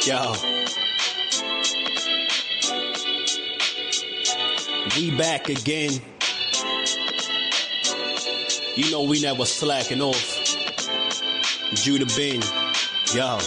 Yo. We back again. You know we never slacking off. Judah Ben. Yo.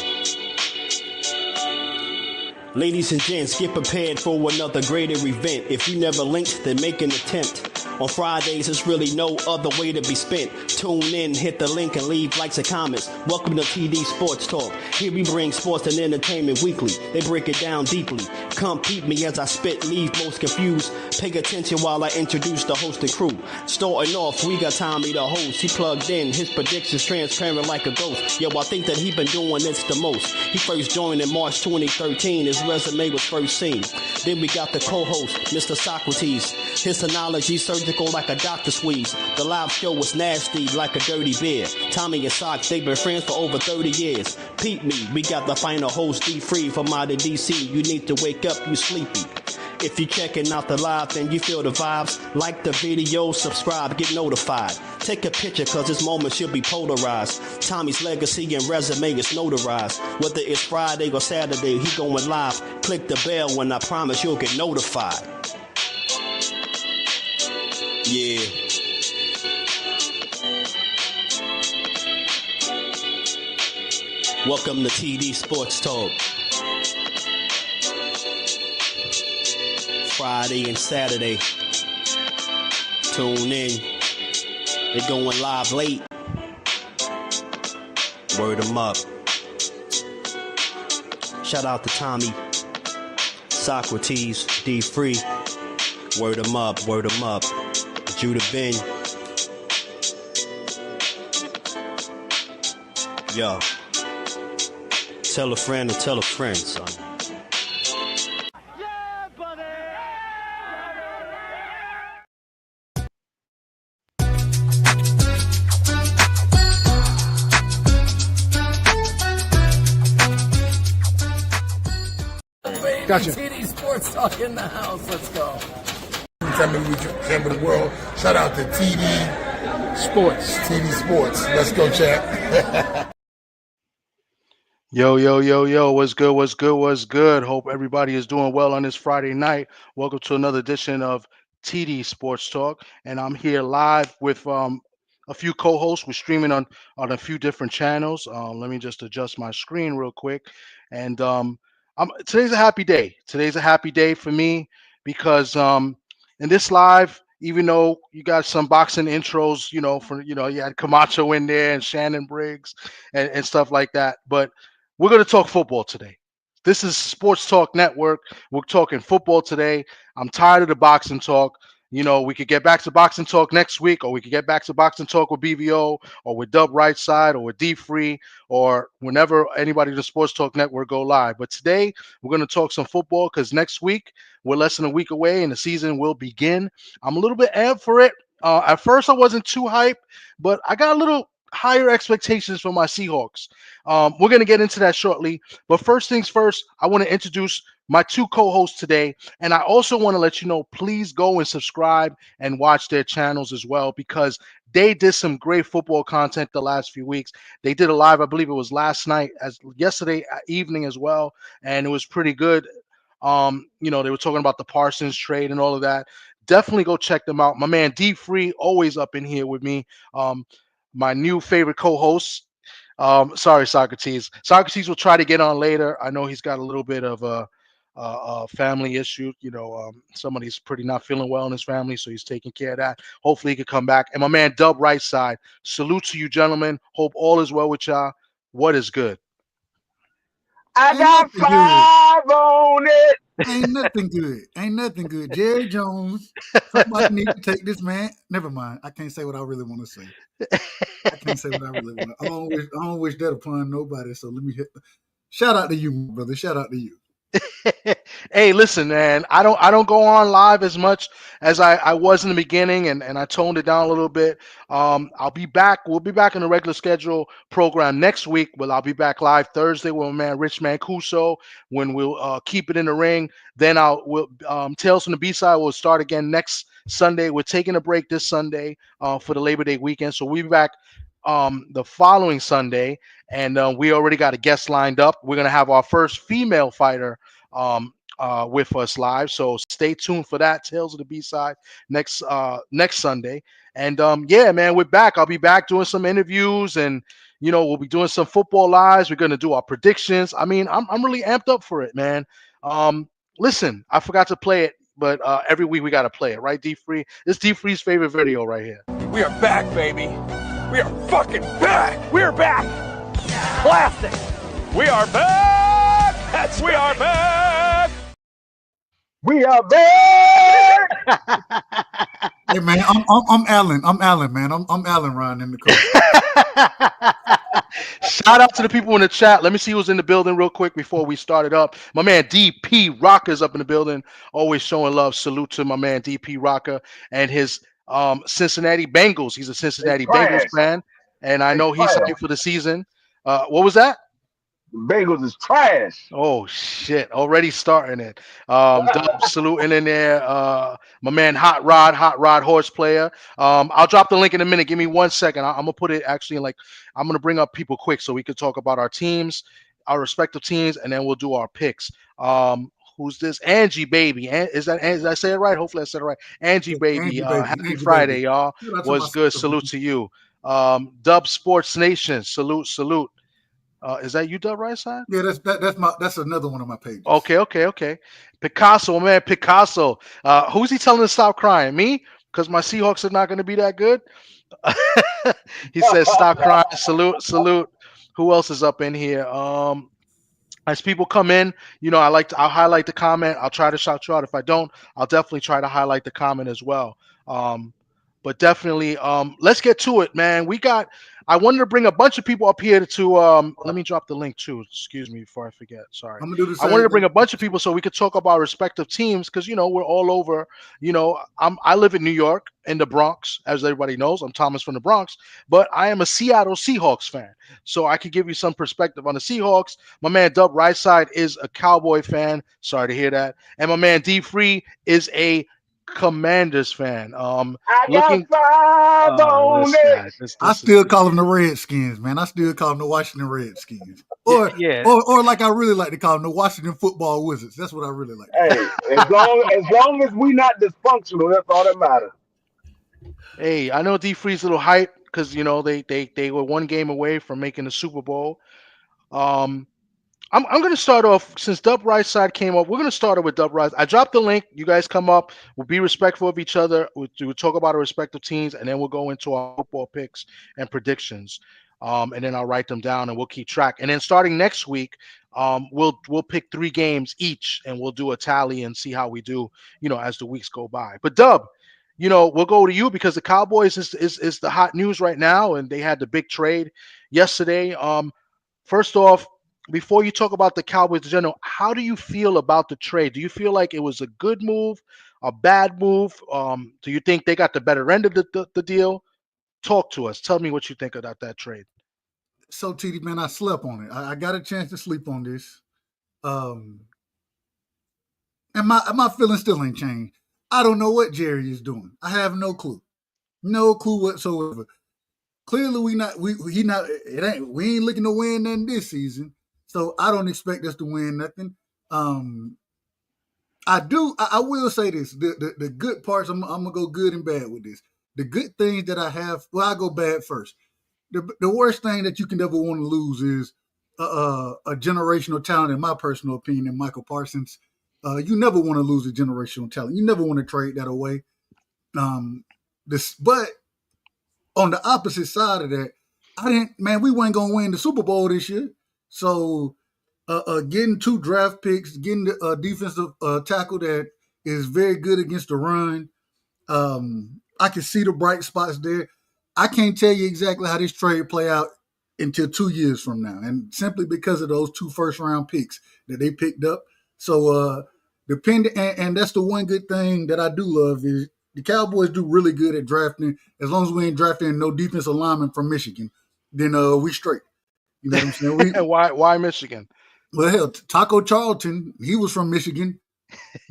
Ladies and gents, get prepared for another greater event. If you never linked, then make an attempt. On Fridays, there's really no other way to be spent. Tune in, hit the link, and leave likes and comments. Welcome to TD Sports Talk. Here we bring sports and entertainment weekly. They break it down deeply. Come peep me as I spit, leave most confused. Pay attention while I introduce the host and crew. Starting off, we got Tommy the host. He plugged in, his predictions transparent like a ghost. Yo, I think that he been doing this the most. He first joined in March 2013. His resume was first seen. Then we got the co-host, Mr. Socrates. His analogy surgical like a doctor squeeze. The live show was nasty like a dirty beer. Tommy and Sock, they've been friends for over 30 years. Peep me, we got the final host D-Free from out of DC. You need to wake up, you sleepy. If you're checking out the live and you feel the vibes, like the video, subscribe, get notified. Take a picture cause this moment should be polarized. Tommy's legacy and resume is notarized. Whether it's Friday or Saturday, he going live. Click the bell when I promise you'll get notified. Yeah. Welcome to TD Sports Talk. Friday and Saturday. Tune in. They're going live late. Word them up. Shout out to Tommy, Socrates, D-Free. Word them up, word them up. Judah Ben. Yo. Tell a friend to tell a friend, son. Gotcha. TD Sports Talk in the house. Let's go. Champion of the world. Shout out to TD Sports. TD Sports. Let's go, chat. Yo, what's good, what's good, what's good? Hope everybody is doing well on this Friday night. Welcome to another edition of TD Sports Talk. And I'm here live with a few co-hosts. We're streaming on a few different channels. Let me just adjust my screen real quick. And today's a happy day. Today's a happy day for me because in this live, even though you got some boxing intros, you had Camacho in there and Shannon Briggs and stuff like that. But we're going to talk football today. This is Sports Talk Network. We're talking football today. I'm tired of the boxing talk. You know, we could get back to boxing talk next week, or we could get back to boxing talk with BVO, or with Dub Right Side, or with D-Free, or whenever anybody in the Sports Talk Network go live. But today, we're going to talk some football because next week, we're less than a week away, and the season will begin. I'm a little bit amped for it. At first, I wasn't too hyped, but I got a little higher expectations for my Seahawks. We're going to get into that shortly. But first things first, I want to introduce my two co-hosts today. And I also want to let you know, please go and subscribe and watch their channels as well, because they did some great football content the last few weeks. They did a live, I believe it was last night, yesterday evening as well. And it was pretty good. They were talking about the Parsons trade and all of that. Definitely go check them out. My man D-Free, always up in here with me. My new favorite co-host. Sorry, Socrates. Socrates will try to get on later. I know he's got a little bit of a family issue. Somebody's pretty not feeling well in his family, so he's taking care of that. Hopefully he could come back. And my man Dub Right Side. Salute to you, gentlemen. Hope all is well with y'all. What is good? I got five on it. Ain't nothing good. Jerry Jones. Somebody need to take this man. Never mind. I can't say what I really want to say. I don't wish that upon nobody. So let me shout out to you, brother. Shout out to you. Hey, listen, man, I don't go on live as much as I was in the beginning, and I toned it down a little bit. I'll be back. We'll be back in the regular schedule program next week. Well, I'll be back live Thursday with my man Rich Mancuso when we'll keep it in the ring. Then Tales from the B-side will start again next Sunday. We're taking a break this Sunday for the Labor Day weekend, so we'll be back the following Sunday, and we already got a guest lined up. We're gonna have our first female fighter with us live, so stay tuned for that. Tales of the B-side next Sunday. And yeah, man, we're back. I'll be back doing some interviews, and we'll be doing some football lives. We're gonna do our predictions. I mean, I'm really amped up for it, man. Listen, I forgot to play it, but every week we gotta play it, right? D-Free. This D-Free's favorite video right here. We are back, baby. We are fucking back. We're back. Classic. We are back. That's we are back. We are back. Hey man, I'm Allen. I'm Allen, man. I'm Allen Ryan in the coach. Shout out to the people in the chat. Let me see who's in the building real quick before we start it up. My man DP Rocker's up in the building, always showing love. Salute to my man DP Rocker and his Cincinnati Bengals. He's a Cincinnati Bengals fan, and I know he's hyped for the season. What was that? The Bengals is trash. Oh shit! Already starting it. Dub saluting in there. My man Hot Rod horse player. I'll drop the link in a minute. Give me 1 second. I'm gonna put it actually in I'm gonna bring up people quick so we can talk about our teams, our respective teams, and then we'll do our picks. Who's this? Angie Baby. Did I say it right? Hopefully I said it right. Angie Baby. Happy Angie Friday, baby. Y'all. Was good. Salute to you. Dub Sports Nation. Salute. Is that you, Dub Right Side? Yeah, that's another one of my pages. Okay. Picasso, man, Picasso. Who's he telling to stop crying? Me? Because my Seahawks are not going to be that good. He says, "Stop crying." Salute. Who else is up in here? As people come in, I'll highlight the comment. I'll try to shout you out. If I don't, I'll definitely try to highlight the comment as well. But definitely, let's get to it, man. I wanted to bring a bunch of people up here to let me drop the link too. Excuse me before I forget. Sorry. I'm gonna do the I wanted to bring a bunch of people so we could talk about respective teams because we're all over. I live in New York in the Bronx, as everybody knows. I'm Thomas from the Bronx, but I am a Seattle Seahawks fan, so I can give you some perspective on the Seahawks. My man Dub Right Side is a Cowboy fan. Sorry to hear that. And my man D Free is a Commanders fan. I still call them the Redskins, man. I still call them the Washington Redskins, or like I really like to call them the Washington Football Wizards. That's what I really like. Hey, as long as we not dysfunctional, that's all that matters. Hey, I know D Free's a little hype because they were one game away from making the Super Bowl. I'm going to start off, since Dub Right Side came up, we're going to start off with Dub Right. I dropped the link. You guys come up. We'll be respectful of each other. We'll talk about our respective teams, and then we'll go into our football picks and predictions. And then I'll write them down, and we'll keep track. And then starting next week, we'll pick 3 games each, and we'll do a tally and see how we do, as the weeks go by. But Dub, we'll go to you because the Cowboys is the hot news right now, and they had the big trade yesterday. First off, before you talk about the Cowboys in general, how do you feel about the trade? Do you feel like it was a good move, a bad move? Do you think they got the better end of the deal? Talk to us. Tell me what you think about that trade. So, TD, man, I slept on it. I got a chance to sleep on this. And my feelings still ain't changed. I don't know what Jerry is doing. I have no clue. No clue whatsoever. Clearly, we ain't looking to win nothing this season. So I don't expect us to win nothing. I will say this: the good parts. I'm gonna go good and bad with this. The good things that I have. Well, I go bad first. The worst thing that you can ever want to lose is a generational talent, in my personal opinion, Michael Parsons. You never want to lose a generational talent. You never want to trade that away. But on the opposite side of that, we weren't gonna win the Super Bowl this year. So getting 2 draft picks, getting the defensive tackle that is very good against the run. I can see the bright spots there. I can't tell you exactly how this trade play out until 2 years from now, and simply because of those 2 first-round picks that they picked up. So and that's the one good thing that I do love is the Cowboys do really good at drafting. As long as we ain't drafting no defensive lineman from Michigan, then we straight. You know what I'm saying? Why Michigan? Well, hell, Taco Charlton, he was from Michigan,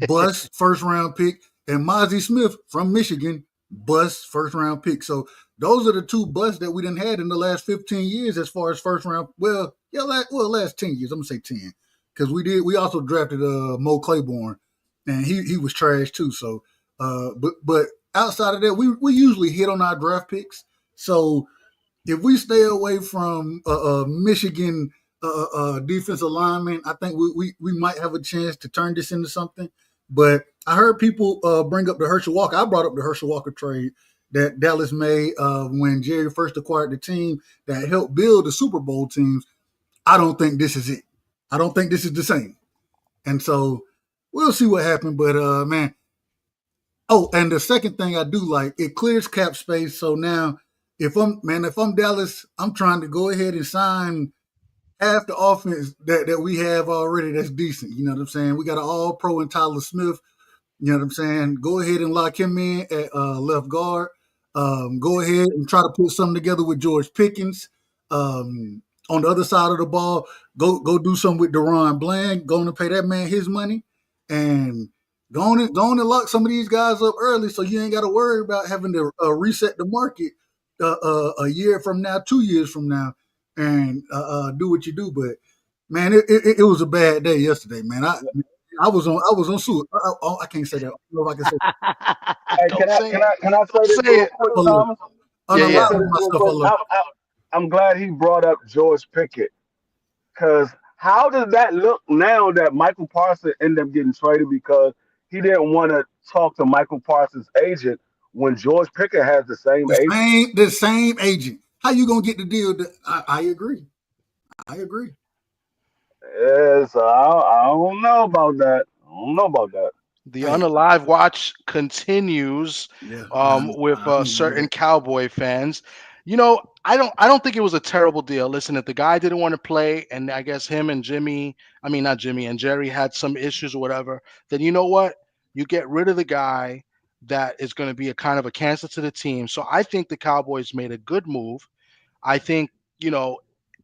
bust first-round pick, and Mozzie Smith from Michigan, bust first-round pick. So those are the two busts that we done had in the last 15 years as far as first round. Well, yeah, last 10 years. I'm gonna say 10 because we also drafted Mo Claiborne, and he was trash too. So, but outside of that, we usually hit on our draft picks. So if we stay away from Michigan defensive lineman, I think we might have a chance to turn this into something. But I heard people bring up the Herschel Walker. I brought up the Herschel Walker trade that Dallas made when Jerry first acquired the team that helped build the Super Bowl teams. I don't think this is it. I don't think this is the same. And so we'll see what happens. But man, oh, and the second thing I do like, it clears cap space. So now if I'm Dallas, I'm trying to go ahead and sign half the offense that we have already that's decent. You know what I'm saying? We got an all pro in Tyler Smith. You know what I'm saying? Go ahead and lock him in at left guard. Go ahead and try to put something together with George Pickens. On the other side of the ball, go do something with Deron Bland. Go on and pay that man his money. And go on and lock some of these guys up early so you ain't got to worry about having to reset the market a year from now, 2 years from now, and do what you do. But man, it was a bad day yesterday, man. I was on suit. I can't say that. I don't know if I can say that. Hey, can I say this Say real it. quick, Hold on. Thomas? Yeah. Say this real quick. I'm glad he brought up George Pickett because how does that look now that Michael Parsons ended up getting traded because he didn't want to talk to Michael Parsons' agent when George Pickett has the same agent? The same agent. How you gonna get the deal? I agree. I agree. Yes, I don't know about that. I don't know about that. The Hey, unalive watch continues yeah. with certain Cowboy fans. You know, I don't think it was a terrible deal. Listen, if the guy didn't want to play, and I guess him and not Jimmy and Jerry had some issues or whatever, then you know what? You get rid of the guy that is going to be a kind of a cancer to the team. So I think the Cowboys made a good move. I think,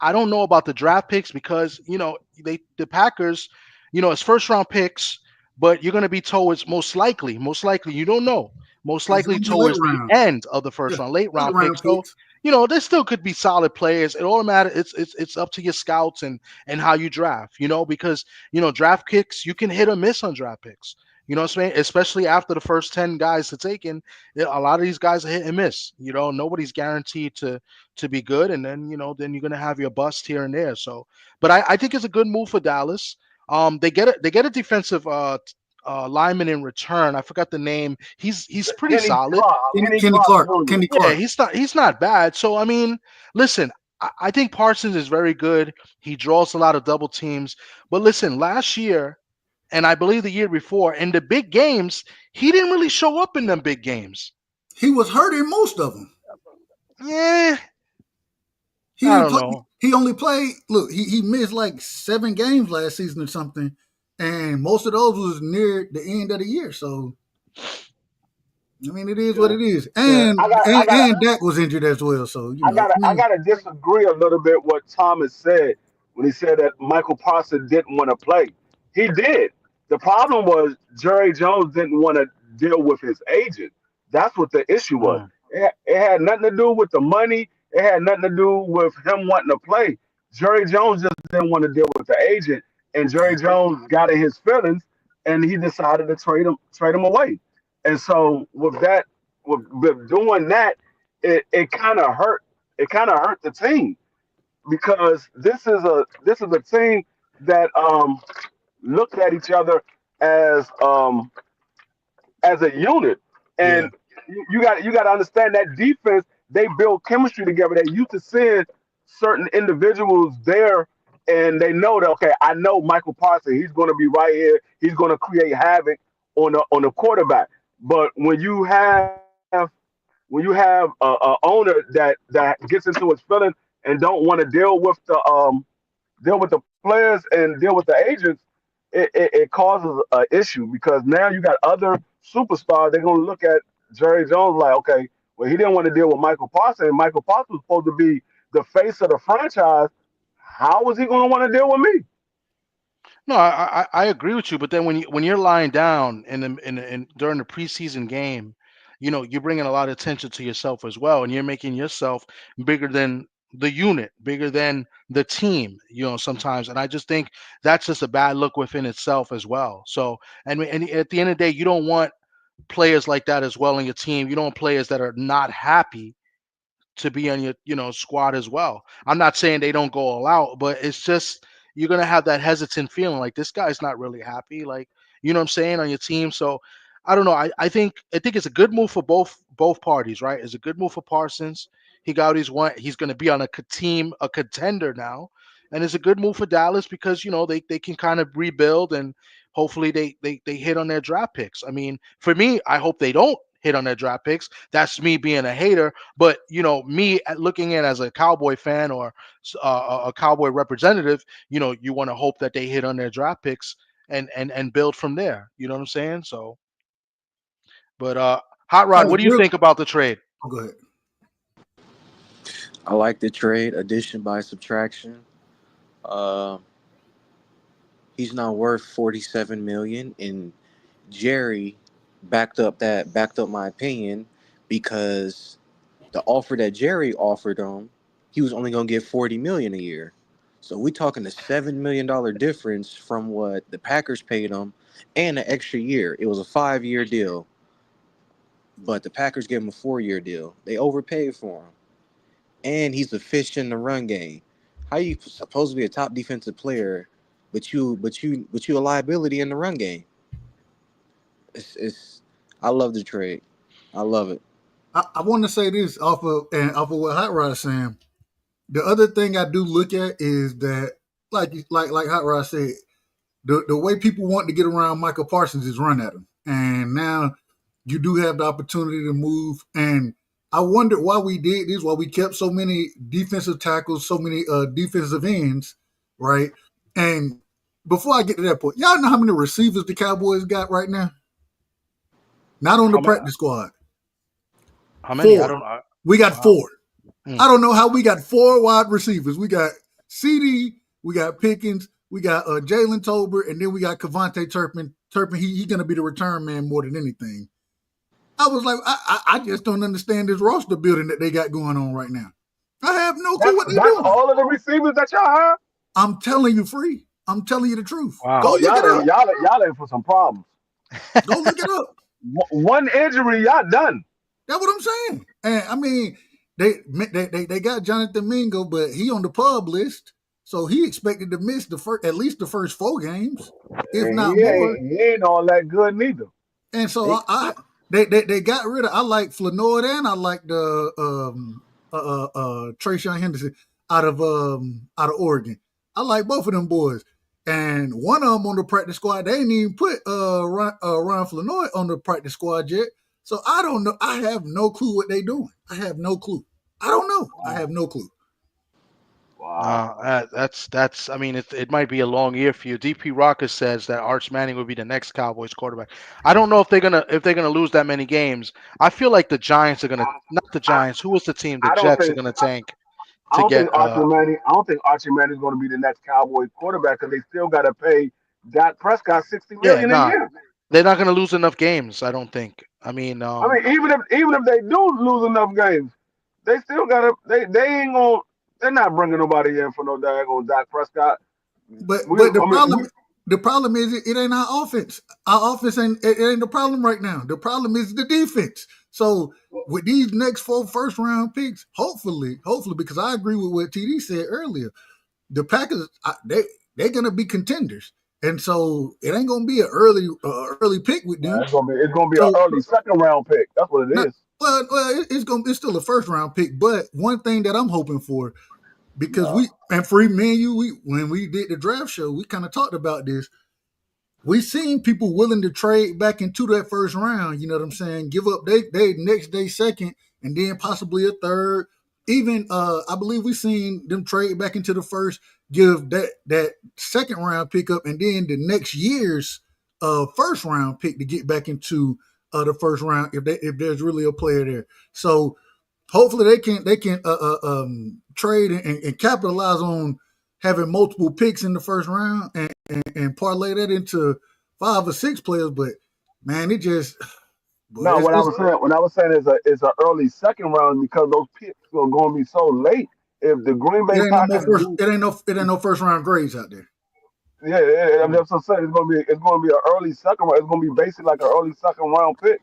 I don't know about the draft picks because, the Packers, it's first round picks, but you're going to be towards most likely, you don't know, most It's likely gonna be late towards the round. end of the first Yeah, round, late late round round picks. So, picks. there still could be solid players. It all matters. It's up to your scouts and how you draft, because, draft picks, you can hit or miss on draft picks. You know what I'm saying? Especially after the first 10 guys to take in, a lot of these guys are hit and miss. Nobody's guaranteed to be good, and then then you're gonna have your bust here and there. So, but I think it's a good move for Dallas. They get a defensive lineman in return. I forgot the name. He's pretty Kenny solid. Clark, Kenny Clark. Jr. Kenny Yeah, Clark. he's not bad. So I mean, listen, I think Parsons is very good. He draws a lot of double teams. But listen, last year, and I believe the year before, in the big games, he didn't really show up in them big games. He was hurt in most of them. Yeah, He I didn't don't play. know. He only played. Look, he missed like 7 games last season or something, and most of those was near the end of the year. So, I mean, it is what it is. Yeah, And Dak was injured as well. So I gotta disagree a little bit what Thomas said when he said that Michael Parsons didn't want to play. He did. The problem was Jerry Jones didn't want to deal with his agent. That's what the issue was. Mm. It had nothing to do with the money. It had nothing to do with him wanting to play. Jerry Jones just didn't want to deal with the agent, and Jerry Jones got in his feelings, and he decided to trade him away. And so with doing that, it kind of hurt. It kind of hurt the team because this is a team that looked at each other as as a unit, Yeah. and you got to understand that defense. They build chemistry together. They used to send certain individuals there, and they know that okay, I know Michael Parsons. He's going to be right here. He's going to create havoc on the quarterback. But when you have a owner that gets into his feelings and don't want to deal with the players and deal with the agents, it causes an issue because now you got other superstars. They're gonna look at Jerry Jones like, okay, well he didn't want to deal with Michael Parsons, and Michael Parsons was supposed to be the face of the franchise. How was he gonna want to deal with me? No, I agree with you. But then when you're lying down in during the preseason game, you're bringing a lot of attention to yourself as well, and you're making yourself bigger than the unit, bigger than the team, sometimes. And I just think that's just a bad look within itself as well. So, and at the end of the day, you don't want players like that as well on your team. You don't want players that are not happy to be on your squad as well. I'm not saying they don't go all out, but it's just you're gonna have that hesitant feeling like this guy's not really happy, like what I'm saying, on your team. So I don't know. I think it's a good move for both parties, right? It's a good move for Parsons. He got what he's gonna be on a team, a contender now, and it's a good move for Dallas because they can kind of rebuild and hopefully they hit on their draft picks. I mean, for me, I hope they don't hit on their draft picks. That's me being a hater. But me looking at as a Cowboy fan or a Cowboy representative, you want to hope that they hit on their draft picks and build from there. You know what I'm saying? So, but Hot Rod, what do you think about the trade? Oh, go ahead. I like the trade, addition by subtraction. He's not worth $47 million, and Jerry backed up my opinion because the offer that Jerry offered him, he was only gonna get $40 million a year. So we talking a $7 million difference from what the Packers paid him and an extra year. It was a 5-year deal, but the Packers gave him a 4-year deal. They overpaid for him, and he's efficient in the run game. How you supposed to be a top defensive player, but you a liability in the run game? I love the trade. I love it. I want to say this off of what Hot Rod is saying. The other thing I do look at is that, like Hot Rod said, the way people want to get around Michael Parsons is run at him, and now you do have the opportunity to move. And I wonder why we did this, why we kept so many defensive tackles, so many defensive ends, right? And before I get to that point, y'all know how many receivers the Cowboys got right now? Not on the practice squad. How many? 4. I don't know. We got 4. I don't know how we got 4 wide receivers. We got CD, we got Pickens, we got Jalen Tolbert, and then we got Kevontae Turpin. He's going to be the return man more than anything. I was like, I just don't understand this roster building that they got going on right now. I have no clue what they're doing. That's all of the receivers that y'all have? I'm telling you, Free. I'm telling you the truth. Wow. Go look it up. Y'all in for some problems. Go look it up. One injury, y'all done. That's what I'm saying. And I mean, they got Jonathan Mingo, but he on the PUB list, so he expected to miss at least the first 4 games, if not more. He ain't all that good neither. And so they got rid of. I like Flanoid and I like the Trayshawn Henderson out of Oregon. I like both of them boys. And one of them on the practice squad, they ain't even put Ron Flanoid on the practice squad yet. So I don't know. I have no clue what they doing. I have no clue. I don't know. Wow. I have no clue. Wow. That's. I mean, it might be a long year for you. DP Rocker says that Arch Manning will be the next Cowboys quarterback. I don't know if they're gonna lose that many games. I feel like the Giants are gonna. Not the Giants. Who was the team? The Jets are gonna tank. I don't think Archie Manning is going to be the next Cowboys quarterback because they still got to pay Dak Prescott $60 million a year. They're not going to lose enough games, I don't think. I mean, even if they do lose enough games, they still got to. They ain't going. They're not bringing nobody in for no daggone Dak Prescott. But the problem is it ain't our offense. Our offense ain't the problem right now. The problem is the defense. So with these next 4 first-round picks, hopefully, because I agree with what TD said earlier, the Packers they're gonna be contenders, and so it ain't gonna be an early pick with them. It's gonna be an early second-round pick. That's what it is. Well, it's still a first-round pick. But one thing that I'm hoping for, because me and you, when we did the draft show, we kind of talked about this. We seen people willing to trade back into that first round. You know what I'm saying? Give up they next day second, and then possibly a third. Even I believe we seen them trade back into the first, give that second round pick up, and then the next year's first round pick to get back into the first round if there's really a player there. So hopefully they can trade and capitalize on having multiple picks in the first round and parlay that into 5 or 6 players. But man, But No, what I was saying is a early second round because those picks are going to be so late. If the Green it Bay ain't no more Packers first. do, It ain't no first round grades out there. yeah, that's what I'm saying. It's going to be an early second round. It's going to be basically like an early second round pick.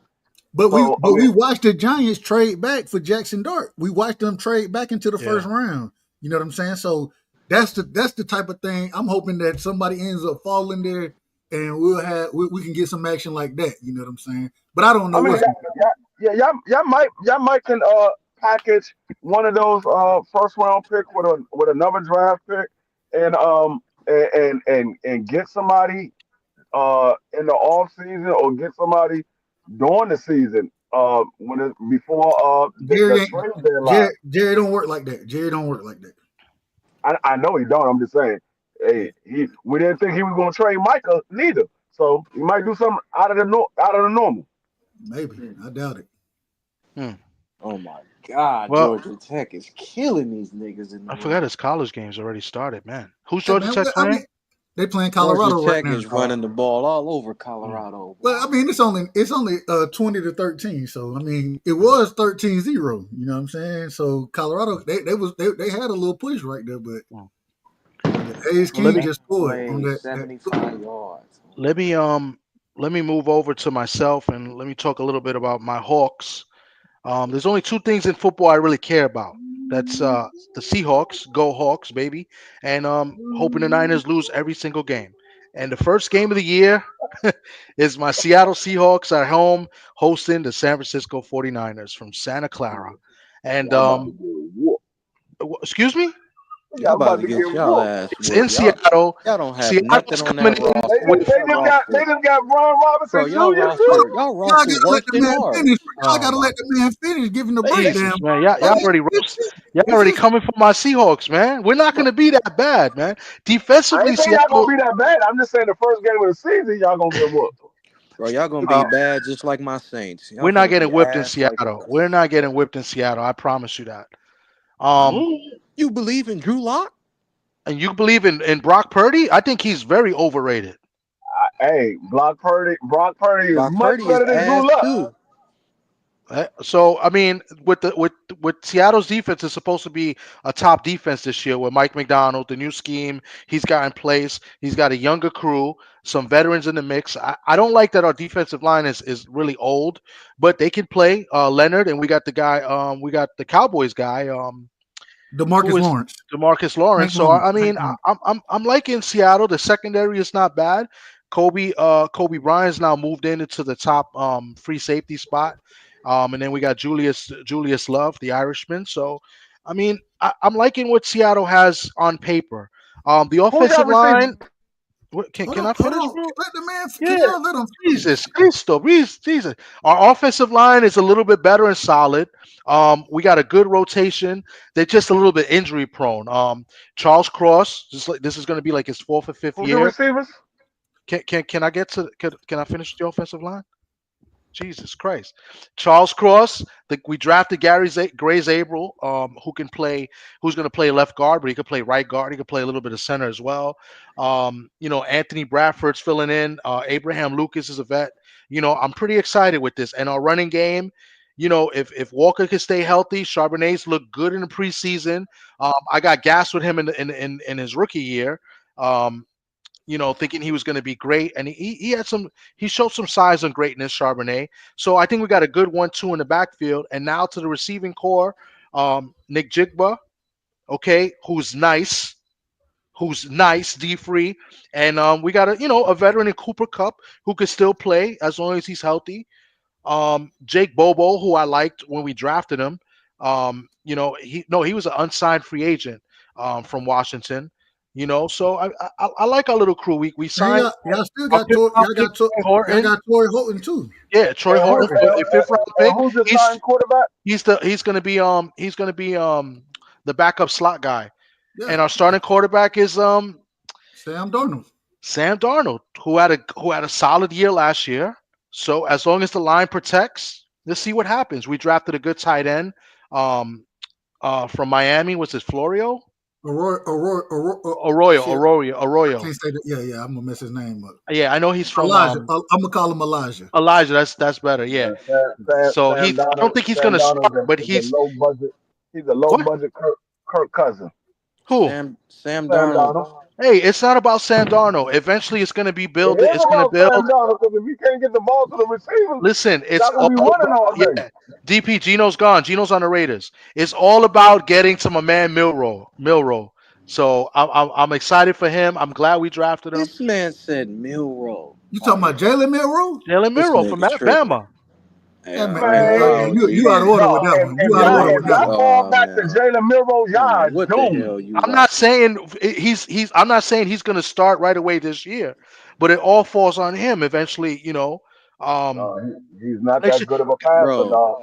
But So I we mean, watched the Giants trade back for Jackson Dart. We watched them trade back into the Yeah. first round. You know what I'm saying? So that's the type of thing I'm hoping that somebody ends up falling there, and we can get some action like that. You know what I'm saying? But I don't know I mean, what's. y'all might can package one of those first round pick with another draft pick and get somebody in the off season or get somebody during the season when it before Jerry the trade deadline. Jerry don't work like that. Jerry don't work like that. I know he don't. I'm just saying. Hey, we didn't think he was going to trade Micah neither. So he might do something out of the normal. Maybe. I doubt it. Oh my God, Well- Georgia Tech is killing these niggas in the I forgot his college games already started, man. Who's Hey, Georgia man, Tech I playing? mean, they playing Colorado Georgia right Tech now. is running the ball all over Colorado. Well, I mean, it's only 20-13. So I mean, it was 13-0. You know what I'm saying? So Colorado, they had a little push right there, but Hayes King just scored on that. 75 yards. Let me move over to myself and let me talk a little bit about my Hawks. There's only two things in football I really care about. That's the Seahawks, go Hawks, baby, and hoping the Niners lose every single game. And the first game of the year is my Seattle Seahawks at home hosting the San Francisco 49ers from Santa Clara. And excuse me? Y'all about to get y'all ass It's whooped. in Seattle. Y'all don't have Seattle's nothing on that coming in roster. with- They just got Brian Robinson Bro, y'all Jr. roster, too. y'all Y'all roster gotta worse let the than man ours. finish. Y'all gotta let the man finish giving the breakdown. Jesus, man, y'all already coming for my Seahawks, man. We're not going to be that bad, man. I Defensively, ain't saying y'all Seattle. gonna be that bad. I'm just saying the first game of the season y'all gonna get whooped. Bro, y'all gonna be bad just like my Saints. Y'all We're not finna getting be whipped in ass like Seattle. us. We're not getting whipped in Seattle. I promise you that. You believe in Drew Lock? And you believe in Brock Purdy? I think he's very overrated. Hey, Brock Purdy is Brock much Purdy is better than ass Drew Luck. too. So I mean, with Seattle's defense is supposed to be a top defense this year with Mike McDonald, the new scheme he's got in place. He's got a younger crew, some veterans in the mix. I don't like that our defensive line is really old, but they can play. Leonard, and we got the guy. We got the Cowboys guy. DeMarcus Lawrence. DeMarcus Lawrence. So I mean, Hank I'm liking Seattle. The secondary is not bad. Kobe Bryant's now moved into the top free safety spot. And then we got Julius Love, the Irishman. So, I mean, I'm liking what Seattle has on paper. The offensive line. Can I finish, bro? Let the man. Yeah. Can y'all let him finish? Jesus Christo, Jesus. Our offensive line is a little bit better and solid. We got a good rotation. They're just a little bit injury prone. Charles Cross, this is going to be like his fourth or fifth Who's year. the receivers? Can I get to? Can I finish the offensive line? Jesus Christ. Charles Cross, we drafted Grace April, who's going to play left guard, but he could play right guard. He could play a little bit of center as well. Anthony Bradford's filling in. Abraham Lucas is a vet. I'm pretty excited with this. And our running game, if Walker can stay healthy, Charbonnet's looked good in the preseason. I got gassed with him in his rookie year. Thinking he was going to be great, and he showed some size and greatness, Charbonnet. So I think we got a good 1-2 in the backfield, and now to the receiving core, Nick Jigba, okay, who's nice, D free, and we got a veteran in Cooper Kupp who could still play as long as he's healthy. Jake Bobo, who I liked when we drafted him, he was an unsigned free agent from Washington. So I like our little crew. We signed. Y'all still got Torrey Holton too. Yeah, Troy Horton, a fifth round pick. Who's the starting quarterback? He's going to be the backup slot guy. Yeah. And our starting quarterback is Sam Darnold. Sam Darnold, who had a solid year last year. So as long as the line protects, let's see what happens. We drafted a good tight end from Miami. Was it Florio? Arroyo. Can't say that. Yeah. I'm gonna mess his name up. Yeah, I know he's from Elijah. I'm gonna call him Elijah. Elijah. That's better. Yeah. So Sam I don't think he's gonna start, but is a he's low budget. He's a low what? budget Kirk Cousins. Who? Sam Darnold. Hey, it's not about Sam Darnold. Eventually, it's going to be built. It is It's going to about build. Sam Darnold because if you can't get the ball to the receivers, Listen, it's not gonna be running all day. yeah. DP Gino's gone. Gino's on the Raiders. It's all about getting to my man Milroe. So I'm excited for him. I'm glad we drafted him. This man said Milroe. You talking about Jalen Milroe? Jalen Milroe from Alabama. Yeah, man, you out of order with that one. You out of order with that one. Fall back to Jalen Milroe, y'all. What the hell you? I'm not saying I'm not saying he's going to start right away this year, but it all falls on him eventually. He's not that good of a passer, dog.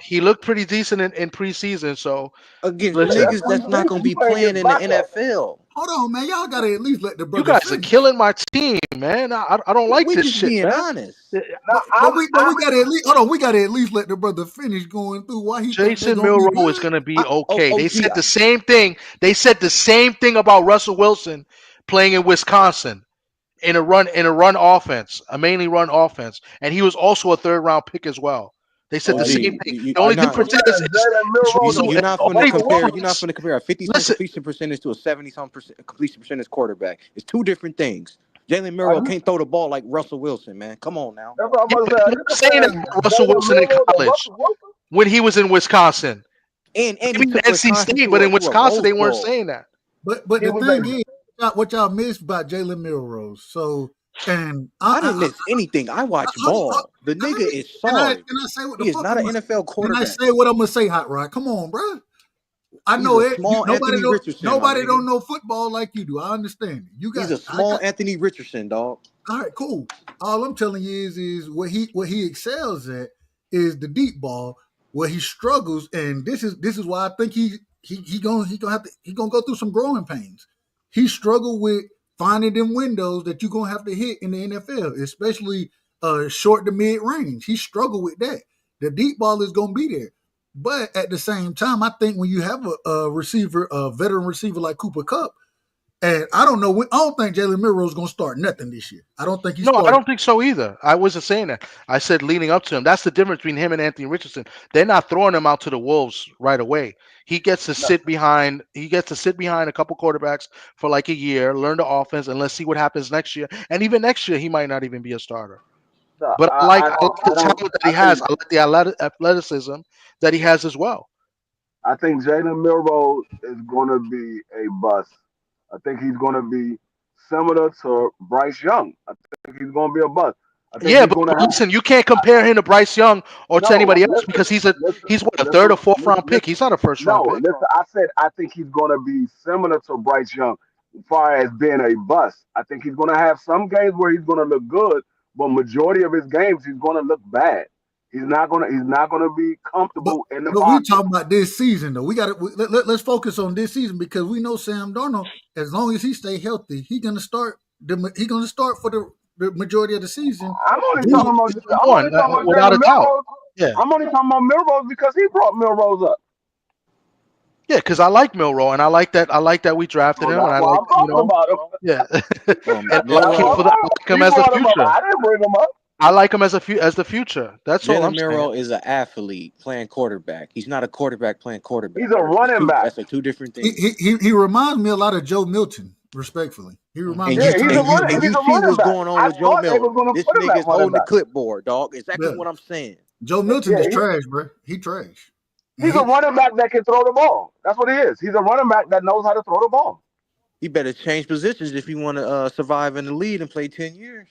He looked pretty decent in preseason. So against niggas that's not going to be playing in the NFL. Hold on, man. Y'all gotta at least let the brother. You guys finish. are killing my team, man. I don't like this shit. Being man. honest. But we gotta at least hold on. We gotta at least let the brother finish going through why he. Jason Milroe is gonna be okay. They said the same thing. They said the same thing about Russell Wilson playing in Wisconsin in a run offense, a mainly run offense, and he was also a third-round pick as well. They said the same thing. The only difference is you're not going to compare a 50% completion percentage to a 70-some% completion percentage quarterback. It's two different things. Jalen Milroe can't throw the ball like Russell Wilson, man. Come on now. You're saying that Russell Wilson in college when he was in Wisconsin. And NC State, but in Wisconsin they weren't saying that. But the thing is, what y'all missed about Jalen Milroe. So. And I didn't miss anything. I watch ball. The nigga is sorry. Can I say what he is not an NFL quarterback. Can I say what I'm gonna say, Hot Rod? Come on, bro. I know it. Nobody don't know football like you do. I understand. He's a small Anthony Richardson, dog. All right, cool. All I'm telling you is what he excels at is the deep ball, where he struggles, and this is why I think he gonna go through some growing pains. He struggled with finding them windows that you're going to have to hit in the NFL, especially short to mid-range. He struggled with that. The deep ball is going to be there. But at the same time, I think when you have a receiver, a veteran receiver like Cooper Kupp, and I don't think Jalen Milroe is going to start nothing this year. I don't think he's I don't think so either. I wasn't saying that. I said leading up to him. That's the difference between him and Anthony Richardson. They're not throwing him out to the wolves right away. He gets to sit behind. He gets to sit behind a couple quarterbacks for like a year, learn the offense, and let's see what happens next year. And even next year, he might not even be a starter. But I like the talent that he has. I like the athleticism that he has as well. I think Jalen Milroe is going to be a bust. I think he's going to be similar to Bryce Young. I think he's going to be a bust. Yeah, but listen, you can't compare him to Bryce Young or to anybody else because he's what, a third or fourth round pick. He's not a first round pick. Listen, I said I think he's going to be similar to Bryce Young as far as being a bust. I think he's going to have some games where he's going to look good, but majority of his games he's going to look bad. He's not going to be comfortable in the pocket. But we talking about this season though. Let's focus on this season because we know Sam Darnold, as long as he stay healthy, he's going to start for the majority of the season. I'm only talking about without a doubt. Yeah, I'm only talking about Milroe because he brought Milroe up. Yeah, because I like Milroe and I like that we drafted him and I like about him. Yeah, and I like him as the future. I didn't bring him up. I like him as the future. That's all I'm saying. Milroe is an athlete playing quarterback. He's not a quarterback playing quarterback. He's a running back. That's two different things. He reminds me a lot of Joe Milton, respectfully. He reminds me. You see what's going on with Joe Milton. This nigga's holding the clipboard, dog. Exactly what I'm saying. Joe Milton is trash, bro. He trash. He's a running back that can throw the ball. That's what he is. He's a running back that knows how to throw the ball. He better change positions if you want to survive in the league and play 10 years.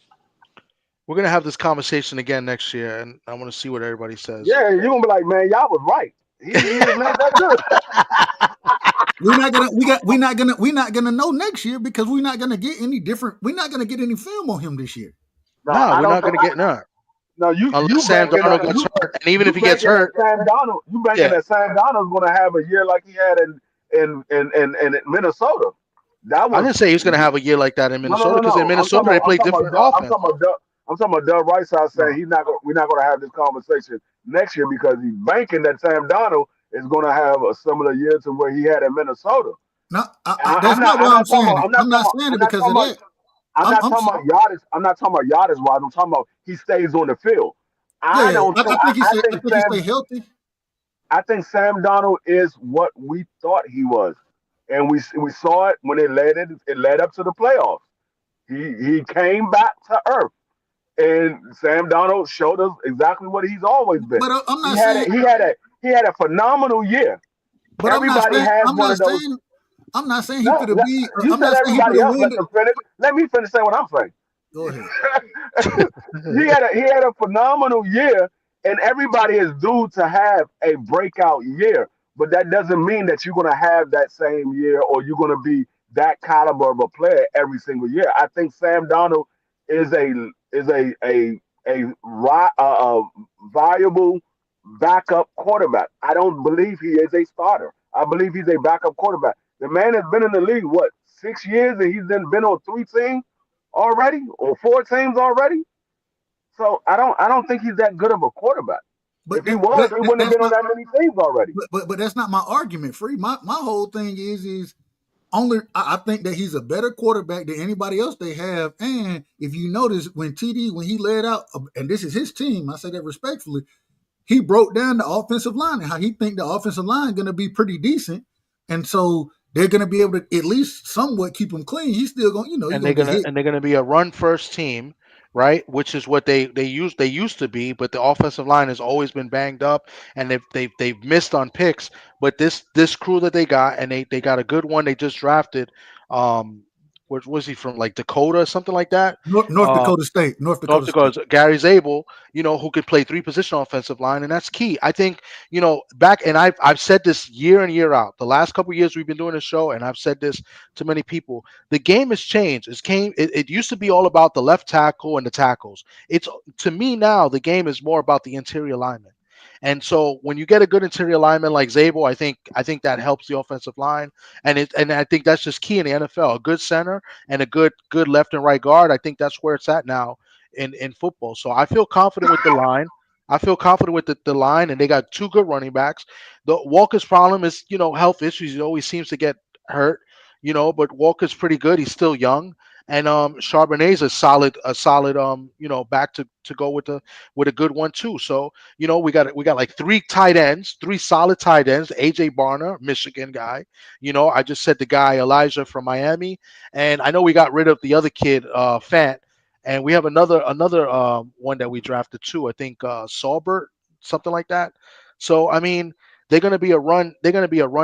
We're gonna have this conversation again next year, and I want to see what everybody says. Yeah, you're gonna be like, man, y'all was right. He was not that good. We're not gonna know next year because we're not gonna get any different. We're not gonna get any film on him this year. No, we're not gonna get none. No, unless Sam Darnold gets hurt, and even if he gets hurt, you banking that Sam Darnold's gonna have a year like he had in Minnesota. I didn't say he was gonna have a year like that in Minnesota because in Minnesota they play different offense. I'm talking about Doug Rice. I saying we're not going to have this conversation next year because he's banking that Sam Darnold is going to have a similar year to where he had in Minnesota. No, that's not why I'm saying it. I'm not saying it because of that. I'm not talking about Giannis. I'm not talking about Giannis. Wise. I'm talking about he stays on the field. I think he stay healthy. I think Sam Darnold is what we thought he was, and we saw it when it led up to the playoffs. He came back to earth, and Sam Darnold showed us exactly what he's always been. But I'm not saying he had a phenomenal year. But everybody has one of those. I'm not saying he could have been. You said everybody else. Let me finish saying what I'm saying. Go ahead. he had a phenomenal year, and everybody is due to have a breakout year. But that doesn't mean that you're going to have that same year or you're going to be that caliber of a player every single year. I think Sam Darnold is a viable backup quarterback. I don't believe he is a starter. I believe he's a backup quarterback. The man has been in the league, 6 years, and he's been on 3 teams already, or 4 teams already. So I don't think he's that good of a quarterback. But if he was, he wouldn't have been on that many teams already. But that's not my argument, Free. My whole thing is only I think that he's a better quarterback than anybody else they have. And if you notice, when he laid out, and this is his team, I say that respectfully, he broke down the offensive line and how he think the offensive line is going to be pretty decent, and so they're going to be able to at least somewhat keep him clean. He's still going, and they're going to be a run first team, right? Which is what they used to be, but the offensive line has always been banged up, and they've missed on picks. But this crew that they got, and they got a good one. They just drafted. Where was he from? Like Dakota or something like that? North Dakota State. North Dakota State. Gary Zabel, who could play 3-position offensive line, and that's key. I think, back, and I've said this year in, year out. The last couple of years we've been doing this show, and I've said this to many people. The game has changed. It used to be all about the left tackle and the tackles. To me now, the game is more about the interior lineman. And so when you get a good interior lineman like Zabel, I think that helps the offensive line, and I think that's just key in the NFL. A good center and a good left and right guard. I think that's where it's at now in football. So I feel confident with the line. I feel confident with the line, and they got 2 good running backs. The Walker's problem is health issues. He always seems to get hurt, but Walker's pretty good. He's still young. And Charbonnet's a solid back to go with a good one too. So we got like 3 solid tight ends. AJ Barner, Michigan guy. I just said the guy Elijah from Miami, and I know we got rid of the other kid Fant, and we have another one that we drafted too. I think Saubert, something like that. So I mean, they're gonna be a run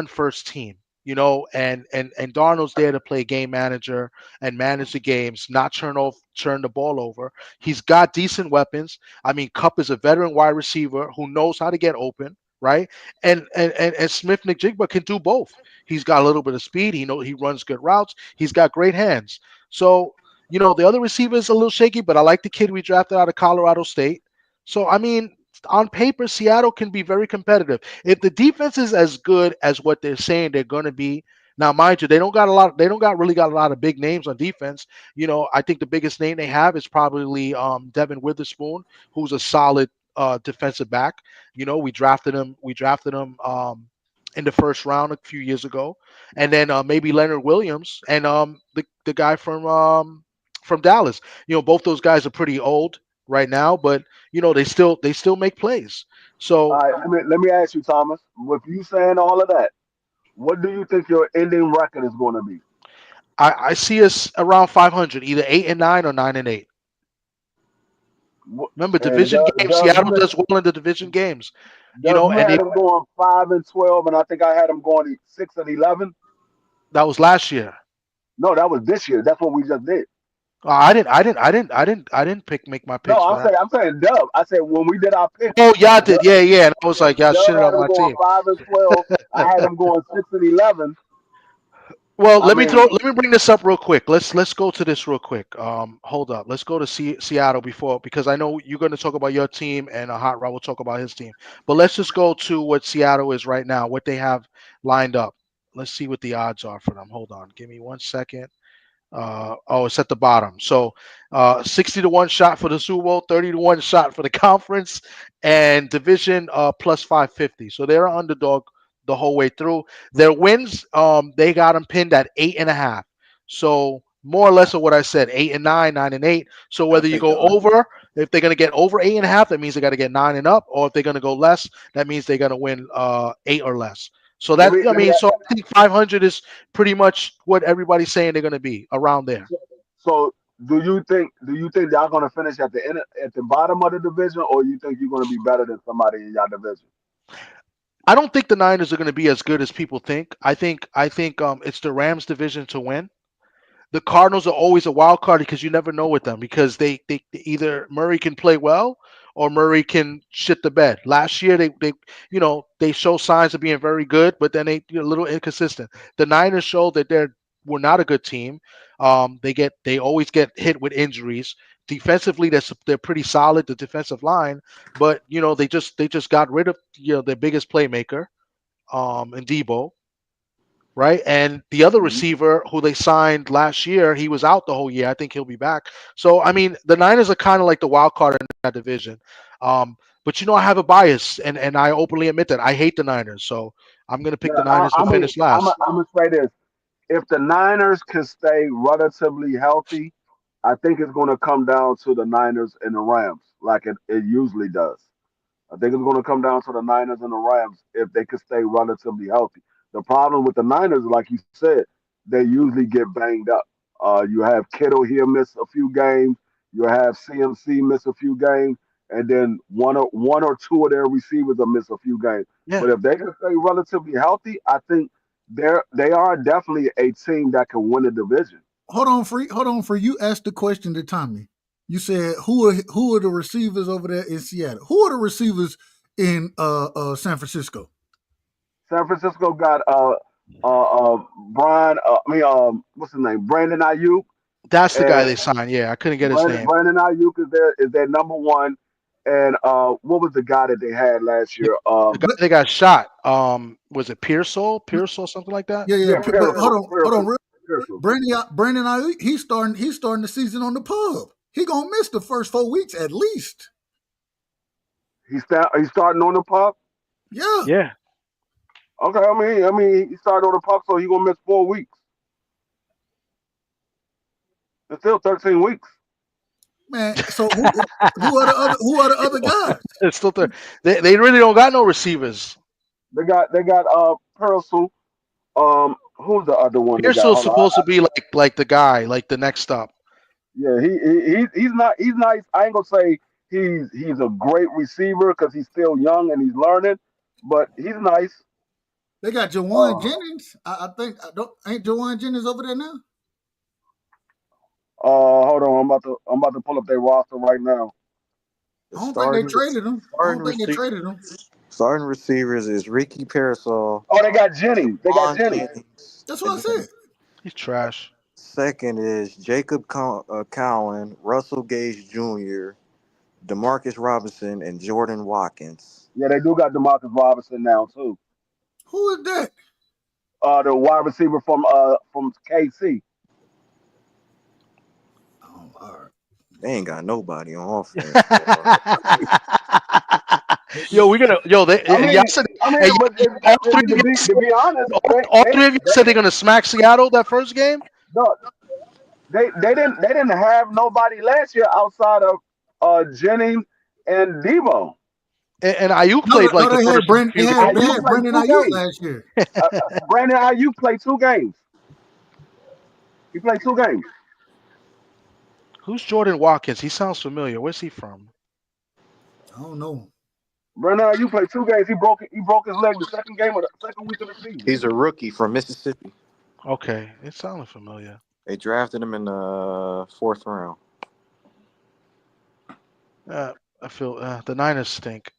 first team. And Darnold's there to play game manager and manage the games, not turn the ball over. He's got decent weapons. I mean, Kupp is a veteran wide receiver who knows how to get open, right? And Smith-Njigba can do both. He's got a little bit of speed. He runs good routes. He's got great hands. So, the other receiver is a little shaky, but I like the kid we drafted out of Colorado State. So, I mean, on paper, Seattle can be very competitive. If the defense is as good as what they're saying they're going to be, now mind you, they don't really got a lot of big names on defense. I think the biggest name they have is probably Devin Witherspoon, who's a solid defensive back. We drafted him in the first round a few years ago, and then maybe Leonard Williams and the guy from Dallas. Both those guys are pretty old right now, but they still make plays. So let me ask you, Thomas, with you saying all of that, what do you think your ending record is going to be? I see us around 500, either 8-9 or 9-8. Remember, division games. Seattle does well in the division games. And had them going 5-12, and I think I had them going 6-11. That was last year. No, that was this year. That's what we just did. I didn't make my picks. No, I'm saying Dub. I said when we did our pick. Oh, y'all did, yeah. And I was like, y'all shit on my team. 5-12. I had them going 6-11. Well, let me bring this up real quick. Let's go to this real quick. Hold up. Let's go to Seattle because I know you're going to talk about your team, and Hot Rod will talk about his team. But let's just go to what Seattle is right now, what they have lined up. Let's see what the odds are for them. Hold on. Give me 1 second. It's at the bottom. So 60-1 shot for the Super Bowl, 30-1 shot for the conference, and division plus 550. So they're an underdog the whole way through. Their wins, they got them pinned at 8.5. So more or less of what I said, 8-9, 9-8. So whether you go over, if they're gonna get over 8.5, that means they got to get 9 and up, or if they're gonna go less, that means they're gonna win 8 or less. So that so I think 500 is pretty much what everybody's saying they're gonna be around there. So do you think y'all gonna finish at the bottom of the division, or you think you're gonna be better than somebody in y'all division? I don't think the Niners are going to be as good as people think. I think it's the Rams division to win. The Cardinals are always a wild card because you never know with them, because they either Murray can play well or Murray can shit the bed. Last year they show signs of being very good, but then they're a little inconsistent. The Niners show that we're not a good team. They always get hit with injuries. Defensively, they're pretty solid, the defensive line, but they just got rid of their biggest playmaker, in Debo, right? And the other receiver who they signed last year, he was out the whole year. I think he'll be back. So I mean, the Niners are kind of like the wild card in that division. But I have a bias, and I openly admit that I hate the Niners. So I'm gonna pick the Niners to finish last. I'm gonna say this: if the Niners can stay relatively healthy, I think it's going to come down to the Niners and the Rams, like it usually does. I think it's going to come down to the Niners and the Rams if they can stay relatively healthy. The problem with the Niners, like you said, they usually get banged up. You have Kittle here miss a few games. You have CMC miss a few games, and then one or two of their receivers will miss a few games. Yeah. But if they can stay relatively healthy, I think they are definitely a team that can win a division. Hold on, Free. You asked the question to Tommy. You said who are the receivers over there in Seattle? Who are the receivers in San Francisco? San Francisco got Brian. What's his name? Brandon Ayuk. That's the guy they signed. Yeah, I couldn't get his name. Brandon Ayuk is their number one. And what was the guy that they had last year? The guy they got shot. Was it Pearsall, something like that? Yeah. But hold on. Brandon Ayuk, he's starting the season on the pub. He gonna miss the first 4 weeks at least. He's starting on the pup. Yeah. Yeah. Okay. I mean, he started on the pup, so he gonna miss 4 weeks. It's still 13 weeks. Man, so who are the other guys? It's still they really don't got no receivers. They got Pearsall. Who's the other one? Pearsall's supposed to be like the guy, like the next up. Yeah, he's nice. I ain't gonna say he's a great receiver because he's still young and he's learning, but he's nice. They got Jawan Jennings. I think ain't Jawan Jennings over there now? Hold on, I'm about to pull up their roster right now. I don't think they traded him. Starting receivers is Ricky Pearsall. Oh, they got Jennings. That's what I said. He's trash. Second is Jacob Cowan, Russell Gage Jr., Demarcus Robinson, and Jordan Watkins. Yeah, they do got Demarcus Robinson now too. Who is that? The wide receiver from KC. Oh, all right. They ain't got nobody on offense. Yo, to be honest, all three of you said they're gonna smack Seattle that first game. No, they didn't have nobody last year outside of Jennings and Debo. And Ayuk played they had Brandon Ayuk last year. Brandon Ayuk played 2 games. He played 2 games. Who's Jordan Watkins? He sounds familiar. Where's he from? I don't know. Brandon Ayuk played 2 games. He broke his leg the second week of the season. He's a rookie from Mississippi. Okay, it sounded familiar. They drafted him in the 4th round. I feel the Niners stink.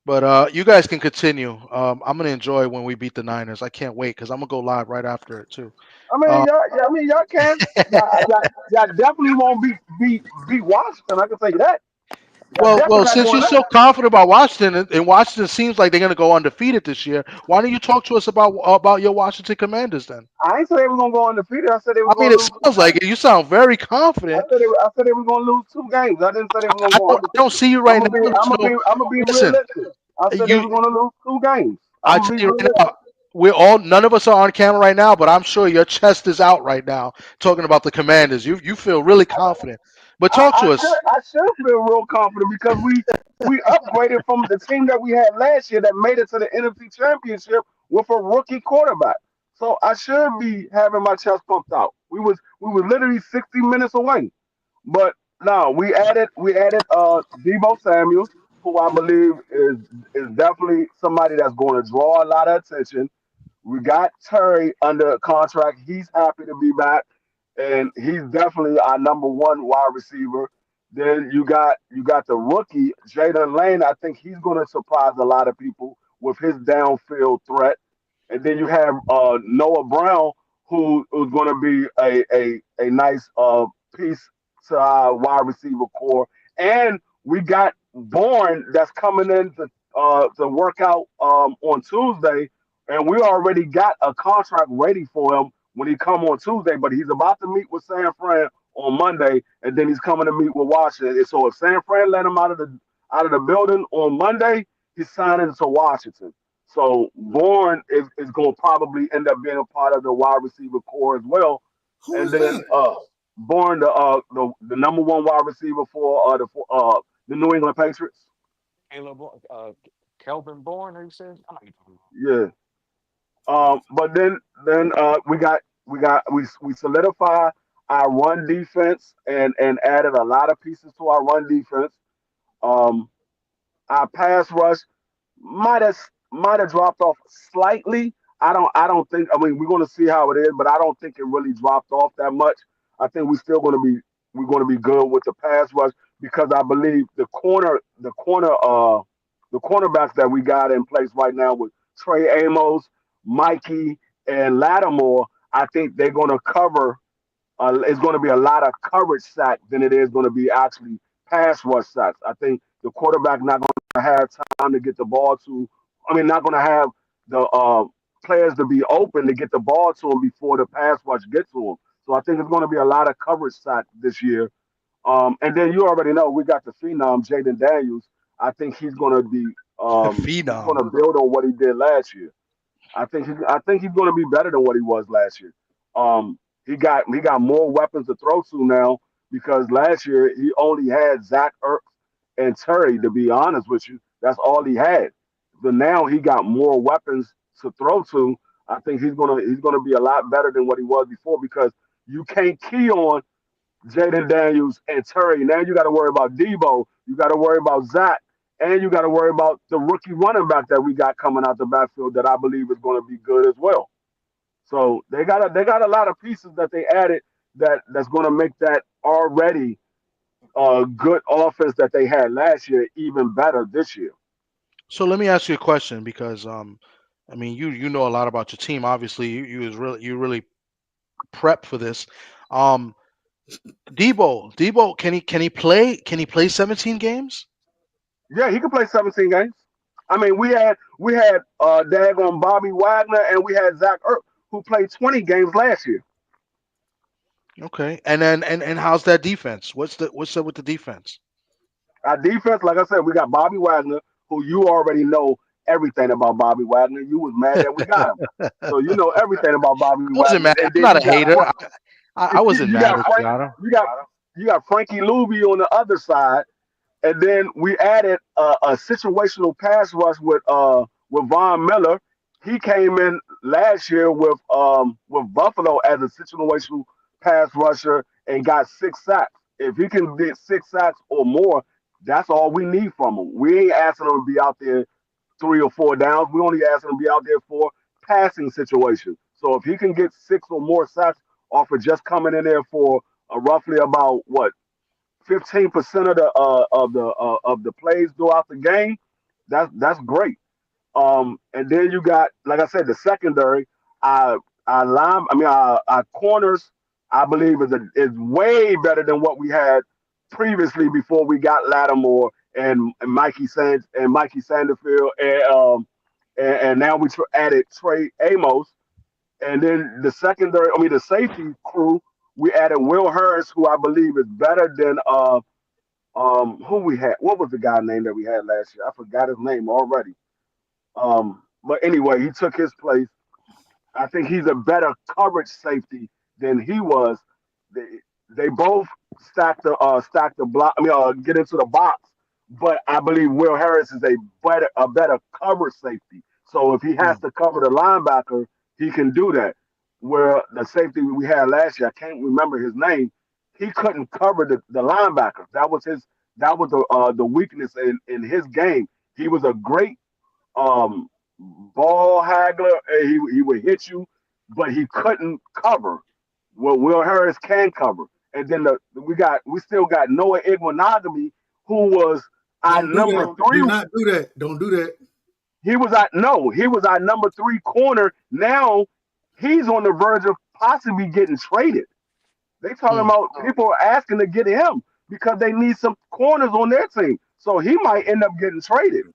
But you guys can continue. I'm gonna enjoy when we beat the Niners. I can't wait because I'm gonna go live right after it too. Y'all can. y'all definitely won't beat Washington. I can say that. Well, since you're so confident about Washington, and Washington seems like they're going to go undefeated this year, why don't you talk to us about your Washington Commanders then? I ain't say they were going to go undefeated. I said they were. I mean, it sounds like it. You sound very confident. I said they were going to lose 2 games. I didn't say they were going to go undefeated. I don't see you right now. I'm gonna be realistic. I said they were going to lose 2 games. I I'm tell gonna be you right realistic. now, none of us are on camera right now, but I'm sure your chest is out right now talking about the Commanders. You feel really confident. But talk to us. I should feel real confident because we upgraded from the team that we had last year that made it to the NFC Championship with a rookie quarterback. So I should be having my chest pumped out. We were literally 60 minutes away. But no, we added Debo Samuel, who I believe is definitely somebody that's going to draw a lot of attention. We got Terry under contract. He's happy to be back, and he's definitely our number one wide receiver. Then you got the rookie Jaden Lane. I think he's going to surprise a lot of people with his downfield threat. And then you have Noah Brown, who's going to be a nice piece to our wide receiver core. And we got Bourne that's coming in to work out on Tuesday, and we already got a contract ready for him when he come on Tuesday. But he's about to meet with San Fran on Monday, and then he's coming to meet with Washington. And so if San Fran let him out of the building on Monday, he's signing to Washington. So Bourne is going to probably end up being a part of the wide receiver core as well. And Who's then that? Bourne, the number one wide receiver for the New England Patriots. Caleb, Kelvin Bourne, who says? I know you're talking Yeah. But then we solidify our run defense and added a lot of pieces to our run defense. Um, our pass rush might have might have dropped off slightly. I don't think. I mean, we're going to see how it is, but I don't think it really dropped off that much. I think we're going to be good with the pass rush because I believe the cornerbacks that we got in place right now with Trey Amos, Mikey, and Lattimore. I think they're going to cover it's going to be a lot of coverage sacks than it is going to be actually pass rush sacks. I think the quarterback not going to have time to get the ball to. I mean, not going to have the players to be open to get the ball to him before the pass rush gets to him. So I think it's going to be a lot of coverage sacks this year. And then you already know we got the phenom Jaden Daniels. I think he's going Phenom. to build on what he did last year. I think he's going to be better than what he was last year. He got more weapons to throw to now because last year he only had Zach Ertz and Terry. To be honest with you, that's all he had. But now he got more weapons to throw to. I think he's gonna be a lot better than what he was before because you can't key on Jaden Daniels and Terry. Now you got to worry about Debo. You got to worry about Zach. And you got to worry about the rookie running back that we got coming out the backfield that I believe is going to be good as well. So they got a lot of pieces that they added that's going to make that already good offense that they had last year even better this year. So let me ask you a question because I mean you know a lot about your team. Obviously, you really prep for this. Um, Debo, can he play 17 games? Yeah, he could play 17 games. I mean, we had daggone Bobby Wagner and we had Zach Ertz who played 20 games last year. Okay, and then and how's that defense? What's up with the defense? Our defense, like I said, we got Bobby Wagner, who you already know everything about Bobby Wagner. You was mad that we got him, so you know everything about Bobby I wasn't Wagner. mad. And I'm then not a hater. I wasn't You mad got at Frank, Gianna. you got you got Frankie Luby on the other side, and then we added a situational pass rush with Von Miller. He came in last year with Buffalo as a situational pass rusher and got 6 sacks. If he can get 6 sacks or more, that's all we need from him. We ain't asking him to be out there 3 or 4 downs. We only asking him to be out there for passing situations. So if he can get 6 or more sacks off of just coming in there for roughly about what 15% of the plays throughout the game, that's great. And then you got, like I said, the secondary. Our corners, I believe, is way better than what we had previously before we got Lattimore and Mikey Sanderfield, and now we added Trey Amos, and then the safety crew, we added Will Harris, who I believe is better than who we had. What was the guy name that we had last year? I forgot his name already. Um, But anyway, he took his place. I think he's a better coverage safety than he was. They both stack the block. I mean, get into the box. But I believe Will Harris is a better cover safety. So if he has to cover the linebacker, he can do that. Where the safety we had last year, I can't remember his name. He couldn't cover the linebacker. That was his. That was the weakness in his game. He was a great um, ball haggler. He would hit you, but he couldn't cover. Well, Will Harris can cover. And then we still got Noah Igwanagami, who was our Don't do number that. three. Do not do that. Don't do that. He was our number 3 corner. Now he's on the verge of possibly getting traded. They talking about people are asking to get him because they need some corners on their team. So he might end up getting traded.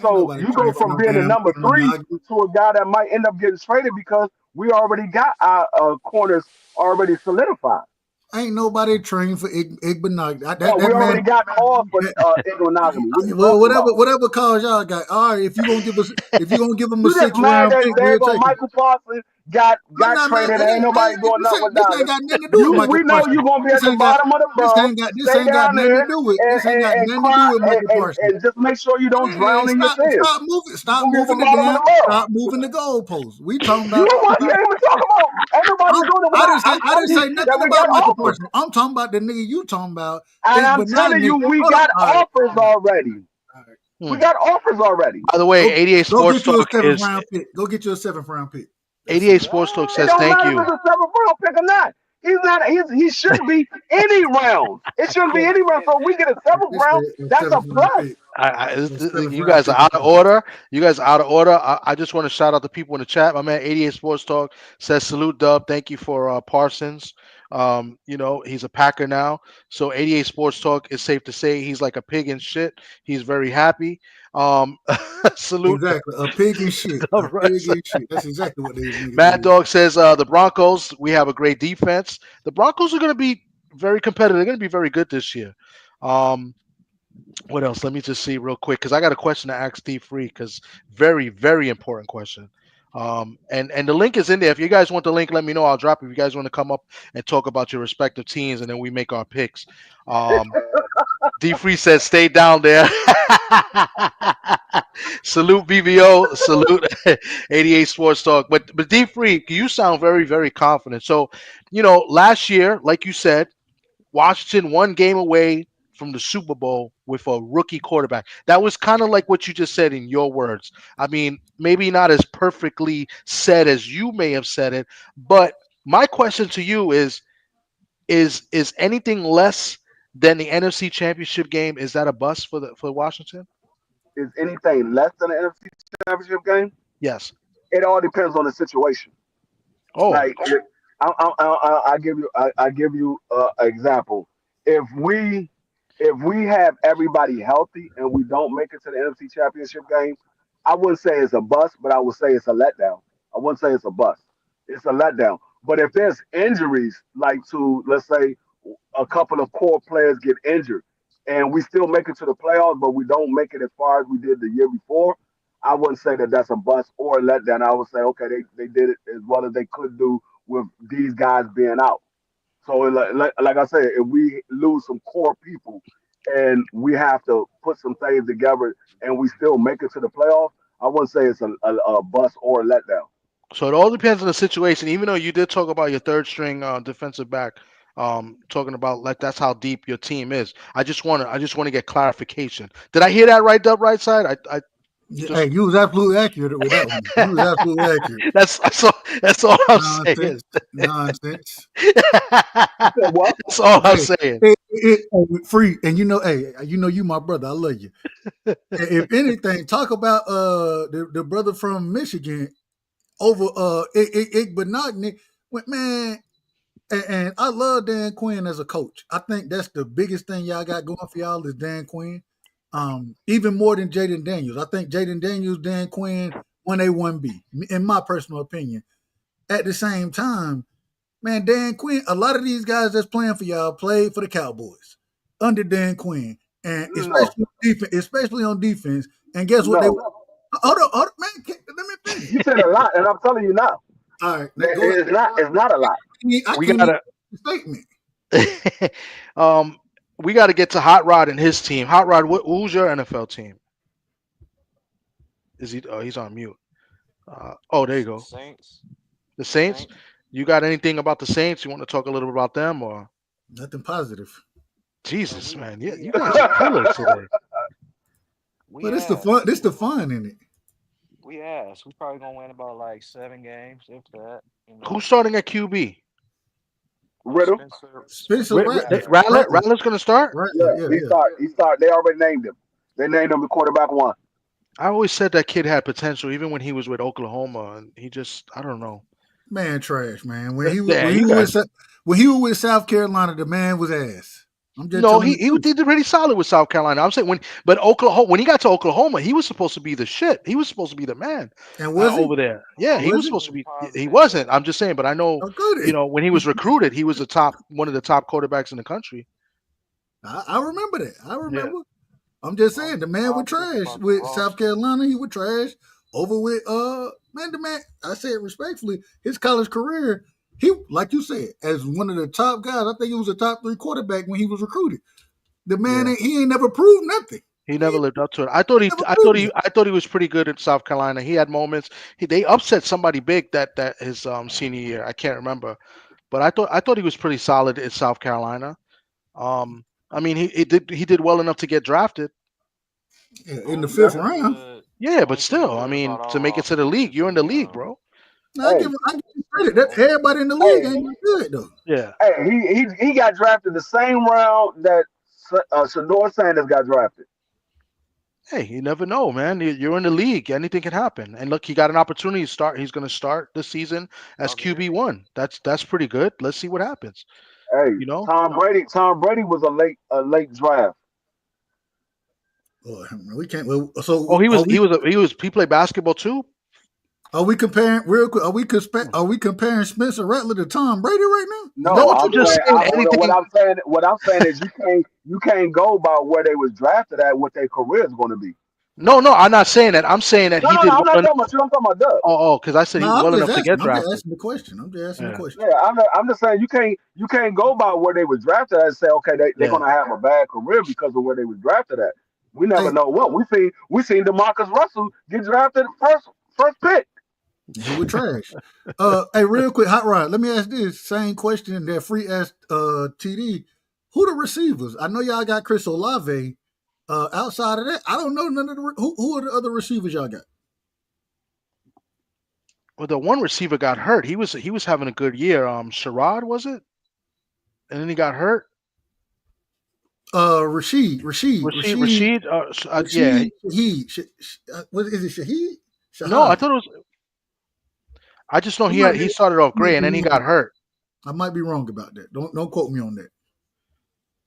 So Nobody you go trading for from no being the damn number 3 Igbenogany. to a guy that might end up getting traded because we already got our corners already solidified. Ain't nobody trained for Igbenogany. Well, we That already man. got calls for Igwanagami. What are you Well, talking about? whatever calls y'all got. All right, if you gonna give him a You just 6th mad round that pick, there we'll go take it. Michael Parsons got I'm not mad. traded. Ain't nobody doing nothing with This ain't Dallas. got nothing to do with Michael We know Parsons. you're gonna be This at the ain't got bottom of the barrel. this Stay ain't got down nothing to there do with and, this ain't got and nothing to do cry with Michael Parsons. and just make sure you don't Man, drown in your sins. You're stop gonna be at the moving bottom of the barrel. stop moving the goalposts. We talking You about. know what? You ain't even talking about. Everybody's doing it without. I'm I didn't telling you say that nothing we about got Michael offers, Parsons. I'm talking about the nigga you talking about. and I'm telling Igbenogany. you we Hold on. got All right. offers already. We got offers already. By the way, 88 Go Sports get you a Talk 7th is round pick. Go get you a 7th round pick. 88 Sports Talk It says don't thank matter if you. it's a 7th round pick or not. He's not. He shouldn't be any round. It shouldn't be any round. So if we get a 7th It's round, a that's a 7th round plus. pick. It's 7th You round guys pick. are out of order. You guys are out of order. I just want to shout out the people in the chat. My man 88 Sports Talk says salute Dub. Thank you for Parsons. He's a Packer now. So 88 Sports Talk is safe to say he's like a pig in shit. He's very happy. Salute. Exactly. A pig and shit. Dub A Russ. pig and shit. That's exactly what these niggas Mad is. Dog says the Broncos, we have a great defense. The Broncos are going to be very competitive. They're going to be very good this year. What else? Let me just see real quick because I got a question to ask Steve Free because very, very important question. And the link is in there. If you guys want the link, let me know. I'll drop it. If you guys want to come up and talk about your respective teams, and then we make our picks. D Free says, "Stay down there." Salute BBO. Salute 88 Sports Talk. But D Free, you sound very, very confident. So, last year, like you said, Washington 1 game away from the Super Bowl with a rookie quarterback. That was kind of like what you just said in your words. I mean, maybe not as perfectly said as you may have said it, but my question to you is anything less than the NFC Championship game, is that a bust for Washington? Is anything less than an NFC Championship game? Yes. It all depends on the situation. Oh, Like I give you an example. If we have everybody healthy and we don't make it to the NFC Championship game, I wouldn't say it's a bust, but I would say it's a letdown. I wouldn't say it's a bust. It's a letdown. But if there's injuries, like to let's say a couple of core players get injured and we still make it to the playoffs, but we don't make it as far as we did the year before, I wouldn't say that that's a bust or a letdown. I would say, okay, they did it as well as they could do with these guys being out. So, like I said, if we lose some core people and we have to put some things together and we still make it to the playoffs, I wouldn't say it's a bust or a letdown. so it all depends on the situation. Even though you did talk about your third string defensive back, talking about like that's how deep your team is. I just want to get clarification. Did I hear that right, Dub? Right side? I just... Hey, you was absolutely accurate with that one. You was absolutely accurate. That's all I'm saying. Nonsense. What? That's all I'm saying. Free, and you my brother. I love you. If anything, talk about the brother from Michigan over Igbenogany. Man, and I love Dan Quinn as a coach. I think that's the biggest thing y'all got going for y'all is Dan Quinn. Even more than Jaden Daniels. I think Jaden Daniels, Dan Quinn, 1A, 1B, in my personal opinion. At the same time, man, Dan Quinn, a lot of these guys that's playing for y'all played for the Cowboys under Dan Quinn. And especially on defense. And guess what? No. Hold on, man, let me You said a lot, and I'm telling you now, All right, it's not a lot. We gotta statement. we gotta get to Hot Rod and his team. Hot Rod, who's your NFL team? Is he? Oh, he's on mute. Oh, there you go. Saints. The Saints. You got anything about the Saints? You want to talk a little bit about them, or nothing positive? Jesus, man, yeah, you guys are killers today. But it's the fun. This the fun in it. We probably gonna win about like 7 games, if that. You know. Who's starting at QB? Riddle. Spencer Rattler. Rattler's gonna start. Yeah, he start. They already named him. They named him the quarterback one. I always said that kid had potential, even when he was with Oklahoma, and he just, I don't know. Man, trash, man. When he was with South Carolina, the man was ass. No, he did pretty solid with South Carolina. I'm saying when he got to Oklahoma, he was supposed to be the shit. He was supposed to be the man. And was he? Over there? Yeah, he was supposed to be. He wasn't. I'm just saying, but I know. When he was recruited, he was one of the top quarterbacks in the country. I remember that. I remember. Yeah. I'm just saying the man was trash with South Carolina. He was trash over with the man. I say it respectfully. His college career. He, like you said, as one of the top guys, I think he was a top 3 quarterback when he was recruited. The man, he ain't never proved nothing. He never lived up to it. I thought he was pretty good in South Carolina. He had moments. They upset somebody big that his senior year. I can't remember, but I thought he was pretty solid in South Carolina. I mean, he did well enough to get drafted. Yeah, in the 5th round. Yeah, but still, I mean, to make it to the league, you're in the league, bro. No, I give him credit. That everybody in the league ain't good though. Yeah. Hey, he got drafted the same round that Shedeur Sanders got drafted. Hey, you never know, man. You're in the league. Anything can happen. And look, he got an opportunity to start. He's going to start the season as QB1. That's pretty good. Let's see what happens. Hey, Tom Brady was a late draft. Oh, we can't. So he played basketball too. Are we comparing real quick? Are we comparing Spencer Rattler to Tom Brady right now? No, what I'm saying is you can't go by where they was drafted at, what their career is going to be. No, I'm not saying that. I'm saying that he did. I'm not talking about you. I'm talking about Doug. Oh, because I said he was well enough to get drafted. I'm just asking the question. Yeah, I'm just saying you can't go by where they was drafted at and say, okay, they're going to have a bad career because of where they was drafted at. We never know what we seen DeMarcus Russell get drafted first pick. He was trash. Hey, real quick, Hot Rod, let me ask this same question that Free asked TD. Who the receivers? I know y'all got Chris Olave. Outside of that, I don't know none of the who are the other receivers y'all got? Well, the one receiver got hurt. He was having a good year. Sherrod, was it? And then he got hurt. Rashid. Yeah. What is it? Shahid? No, I thought it was. I just know he started off great and then he got hurt. I might be wrong about that. Don't quote me on that. I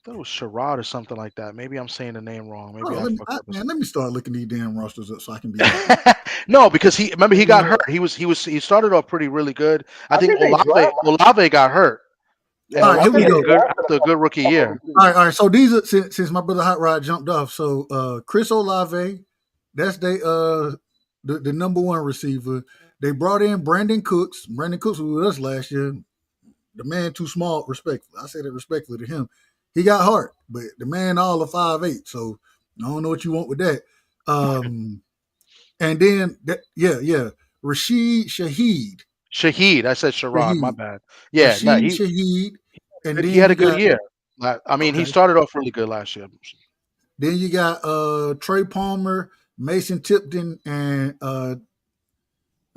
thought it was Sherrod or something like that. Maybe I'm saying the name wrong. Maybe let me start looking these damn rosters up so I can be. No, because he got hurt. He started off really good. I think Olave got hurt. All right, here we go. After a good rookie year. All right. So these are since my brother Hot Rod jumped off. So Chris Olave, that's the number 1 receiver. They brought in Brandon Cooks. Brandon Cooks was with us last year. The man too small, respectfully. I say that respectfully to him. He got hurt, but the man all of 5'8", so I don't know what you want with that. And then Rashid Shaheed. Shaheed, I said Sherrod, my bad. Yeah, Shaheed. And then he had a good year. I mean, he started off really good last year. Then you got Trey Palmer, Mason Tipton, and I'm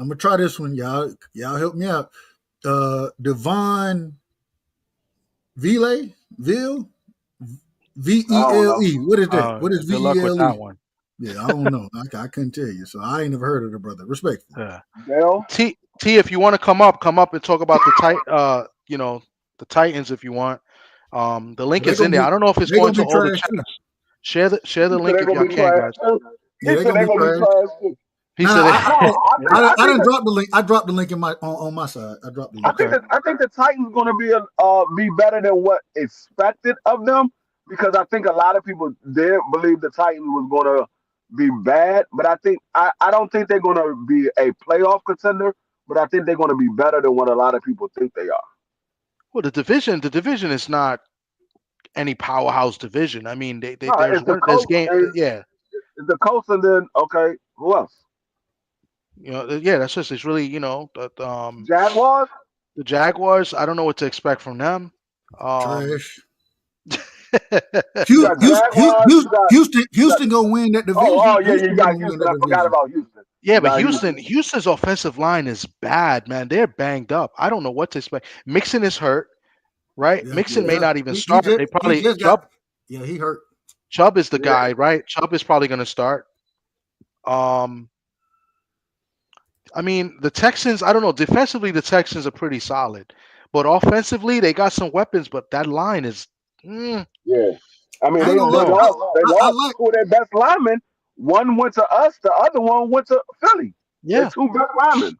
gonna try this one, y'all. Y'all help me out. Devon Ville, VELE. What is that? What is VELE? Good luck with that one. Yeah, I don't know. I couldn't tell you. So I ain't never heard of the brother. Respect. T, if you want to come up and talk about the the Titans if you want. The link is in there. I don't know if it's going to all the chats. Share the link if y'all can, guys. Yeah, they're gonna be trash. He said, I didn't drop the link. I dropped the link on my side. I dropped the link. I think the Titans going to be better than what expected of them because I think a lot of people didn't believe the Titans was going to be bad, but I don't think they're gonna be a playoff contender. But I think they're gonna be better than what a lot of people think they are. Well, the division is not any powerhouse division. I mean, No, there's it's the there's Colts. game, yeah. It's the Colts, and then okay, who else? Yeah, that's just it's really Jaguars. the Jaguars. I don't know what to expect from them. Trash. You got Jaguars. Houston gonna win that division. Oh yeah, you got gonna win Houston. that I forgot division. about Houston. Yeah, You but got Houston's offensive line is bad, man. They're banged up. I don't know what to expect. Mixon is hurt, right? Yeah, Mixon may yeah. not even He start. just, They he probably just got. Yeah, he hurt. Chubb is the Yeah. guy, right? Chubb is probably going to start. I mean, the Texans, I don't know. Defensively, the Texans are pretty solid. But offensively, they got some weapons, but that line is. Yeah. I mean, I they ain't gonna lie. lost two of their best linemen. One went to us, the other one went to Philly. Yeah. They're two best linemen.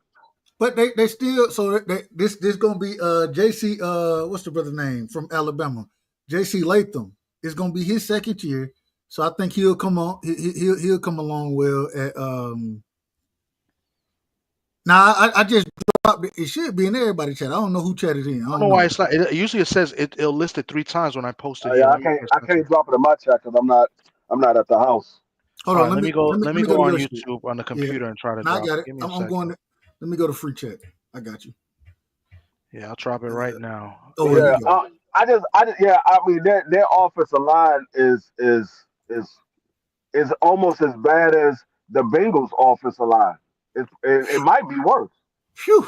But they still this gonna be JC what's the brother's name from Alabama? JC Latham. It's gonna be his second year, so I think he'll come on. He'll come along well at Now I just dropped it. It should be in everybody's chat. I don't know who chatted in. I don't know why it's not. Usually it says it'll list it 3 times when I post it. Yeah, I can't drop it in my chat because I'm not at the house. Hold All on, right, let me go on your YouTube on the Yeah. computer and try to. No, I drop got it. it. Give me a I'm second. going to. Let me go to free chat. I got you. Yeah, I'll drop it right now. Oh, here Yeah, we go. I mean their offensive line is almost as bad as the Bengals offensive line. It might be worse. Phew,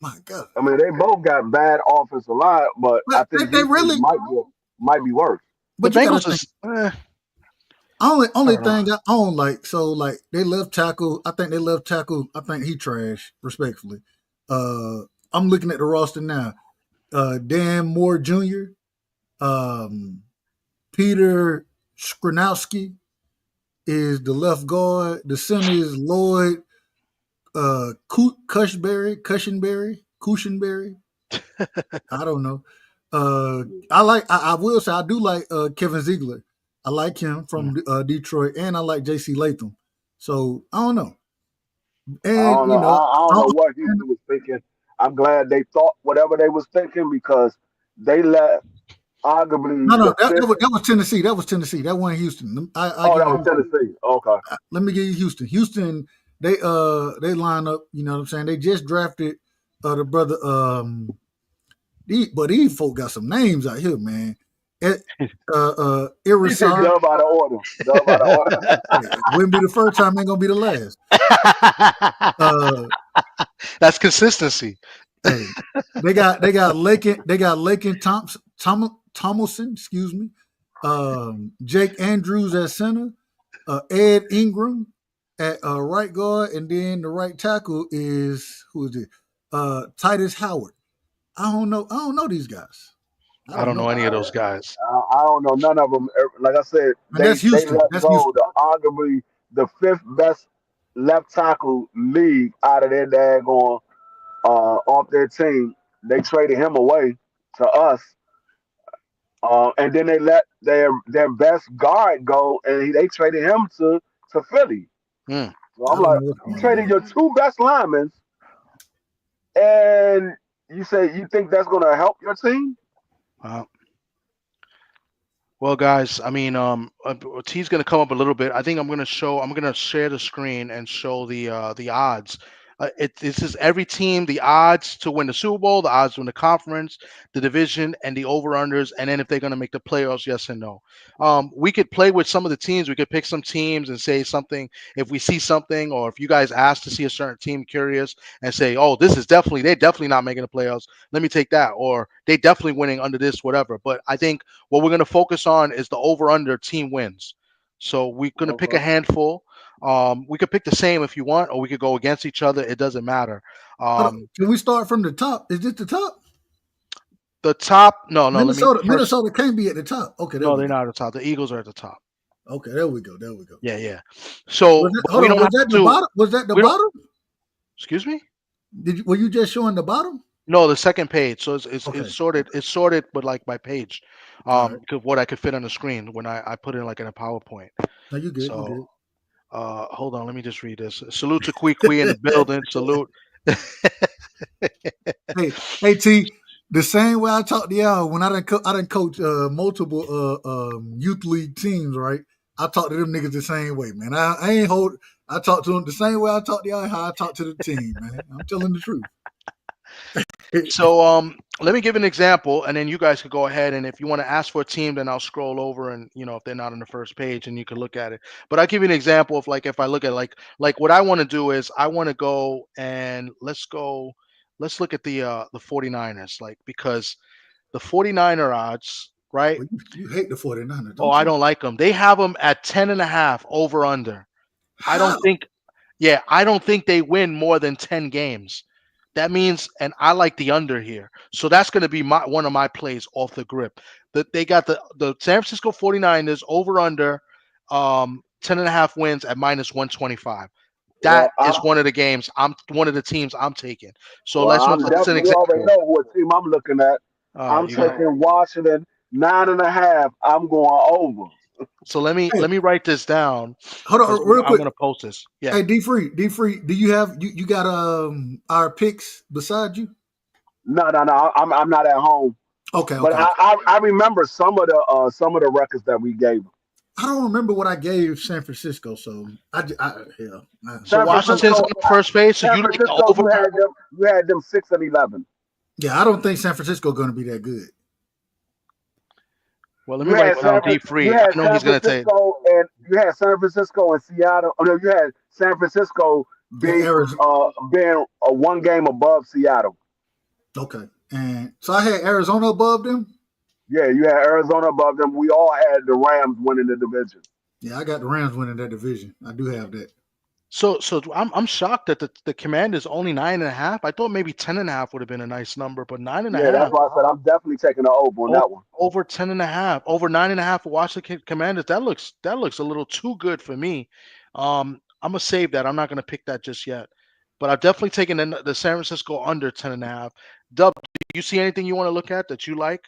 my God. I mean, they both got bad offensive line, but I think they really might be worse. The But you gotta Bengals is. only I don't thing I own like they left tackle. I think they left tackle. I think he trash, respectfully. I'm looking at the roster now. Dan Moore Jr., Peter Skronowski is the left guard. The center is Lloyd Cushenberry. I don't know. I will say I do like Kevin Ziegler. I like him from Detroit, and I like JC Latham. So I don't know. And I don't know. I don't know what Houston was thinking. I'm glad they thought whatever they was thinking because they let arguably. No, that was Tennessee. That was Tennessee. That wasn't Houston. That was Tennessee. Okay. Let me give you Houston. Houston, they line up. You know what I'm saying? They just drafted the brother. But these folk got some names out here, man. Irisar. Dub out of order. Wouldn't be the first time, ain't gonna be the last. That's consistency. Hey, they got Lakin Tomlinson, excuse me. Jake Andrews at center, Ed Ingram at right guard, and then the right tackle is who is it? Titus Howard. I don't know these guys. I don't know any of those guys. I don't know none of them. Like I said, that's Houston. That's Houston. Arguably the 5th best left tackle league out of their daggone off their team. They traded him away to us, and then they let their best guard go, and they traded him to Philly. So I'm like, you traded your 2 best linemen, and you say you think that's going to help your team? Well, guys, I mean, T's going to come up a little bit. I think I'm going to share the screen and show the odds. This is every team, the odds to win the Super Bowl, the odds to win the conference, the division, and the over-unders, and then if they're going to make the playoffs, yes and no. We could play with some of the teams. We could pick some teams and say something if we see something, or if you guys ask to see a certain team curious and say, oh, they're definitely not making the playoffs. Let me take that. Or they definitely winning under this, whatever. But I think what we're going to focus on is the over-under team wins. So we're going to pick a handful. We could pick the same if you want, or we could go against each other. It doesn't matter. Can we start from the top? Is this the top? The top? No. Minnesota can't be at the top. Okay, no, they're not at the top. The Eagles are at the top. Okay, there we go. Yeah. So was that the bottom? Was that the bottom? Excuse me? Were you just showing the bottom? No, the second page. So it's Okay. It's sorted, but like by page. What I could fit on the screen when I put it like in a PowerPoint. No, you good. So, Hold on, let me just read this. Salute to Kwee in the building. Salute. Hey, T. The same way I talk to y'all when I done coach multiple youth league teams, right? I talk to them niggas the same way, man. I talk to them the same way I talk to y'all, how I talk to the team, man. I'm telling the truth. So let me give an example, and then you guys could go ahead, and if you want to ask for a team, then I'll scroll over, and if they're not on the first page, and you can look at it. But I'll give you an example of like if I look at like what I want to do is I want to go and let's look at the 49ers, like because the 49er odds, right? Well, you hate the 49ers, Oh, I don't like them. They have them at 10.5 over under. I don't think they win more than 10 games. That means, and I like the under here. So that's going to be one of my plays off the grip. They got the San Francisco 49ers over under 10.5 wins at -125. That is one of the games. One of the teams I'm taking. So Well, let's you already know what team I'm looking at. I'm taking Washington 9.5. I'm going over. So let me write this down. Hold on, real quick. I'm gonna post this. Yeah. Hey, D Free, do you have you got our picks beside you? No. I'm not at home. Okay. But I remember some of the records that we gave them. I don't remember what I gave San Francisco, so So Washington's on the first page. So you like the over? You had them 6-11. Yeah, I don't think San Francisco going to be that good. Well, let me write down D3. I know he's going to take. And you had San Francisco and Seattle. Oh, no, you had San Francisco being a one game above Seattle. Okay, and so I had Arizona above them. Yeah, you had Arizona above them. We all had the Rams winning the division. Yeah, I got the Rams winning that division. I do have that. So I'm shocked that the Commanders only 9.5. I thought maybe 10.5 would have been a nice number, but 9.5. Yeah, that's why I said I'm definitely taking the over on that one. Over 10.5, over 9.5 for Washington Commanders. That looks a little too good for me. I'm gonna save that. I'm not gonna pick that just yet, but I've definitely taken the San Francisco under 10.5. Dub, do you see anything you want to look at that you like?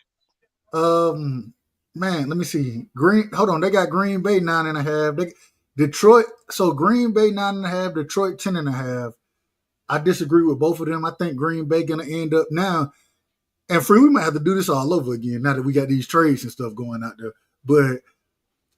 Man, let me see. Hold on, they got Green Bay 9.5. Detroit, so Green Bay 9.5, Detroit 10.5. I disagree with both of them. I think Green Bay gonna end up now. And we might have to do this all over again now that we got these trades and stuff going out there. But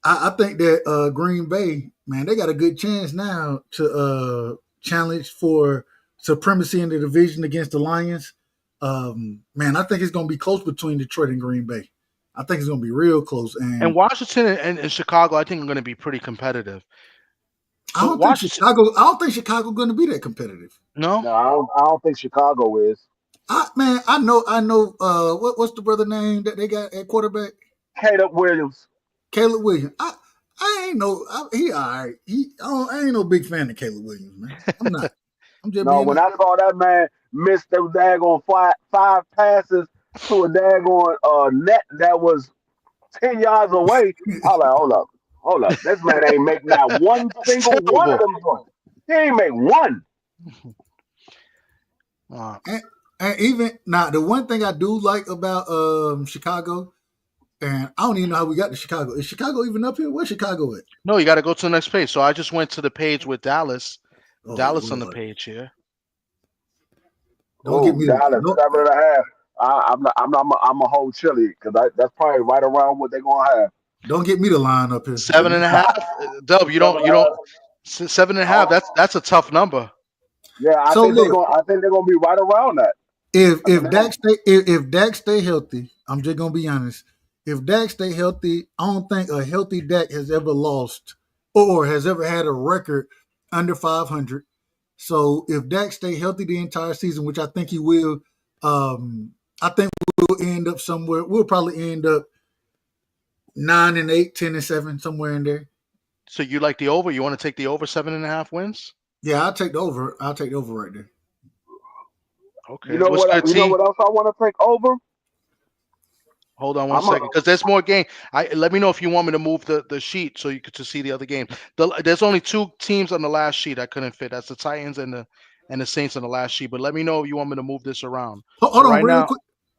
I think that Green Bay, man, they got a good chance now to challenge for supremacy in the division against the Lions. Man, I think it's going to be close between Detroit and Green Bay. I think it's going to be real close. And Washington and Chicago, I think, are going to be pretty competitive. I don't think Chicago going to be that competitive. No, I don't think Chicago is. I know. What's the brother name that they got at quarterback? Caleb Williams. I ain't no. He all right. I ain't no big fan of Caleb Williams, man. I'm not. I'm just when I saw that man miss those daggone five passes to a daggone net that was 10 yards away, I was like, hold up. This man ain't make not one single one of them points. He ain't make one. And even now, the one thing I do like about Chicago, and I don't even know how we got to Chicago. Is Chicago even up here? Where's Chicago at? No, you got to go to the next page. So I just went to the page with Dallas. Dallas on the page here. Don't get me Dallas 7.5. I'm a whole chili because that's probably right around what they're gonna have. Don't get me the line up here. 7.5. Dub, you don't 7.5. That's a tough number. Yeah, I think they're gonna be right around that. If Dak stay healthy, I'm just gonna be honest. If Dak stay healthy, I don't think a healthy Dak has ever lost or has ever had a record under 500. So if Dak stay healthy the entire season, which I think he will, I think we'll end up somewhere. We'll probably end up 9-8, 10-7, somewhere in there. So you like the over? You want to take the over 7.5 wins? Yeah, I'll take the over. I'll take the over right there. Okay. You know what else I want to take over? Hold on one second, because there's more game. Let me know if you want me to move the sheet so you could see the other game. There's only 2 teams on the last sheet I couldn't fit. That's the Titans and the Saints on the last sheet. But let me know if you want me to move this around. Hold on,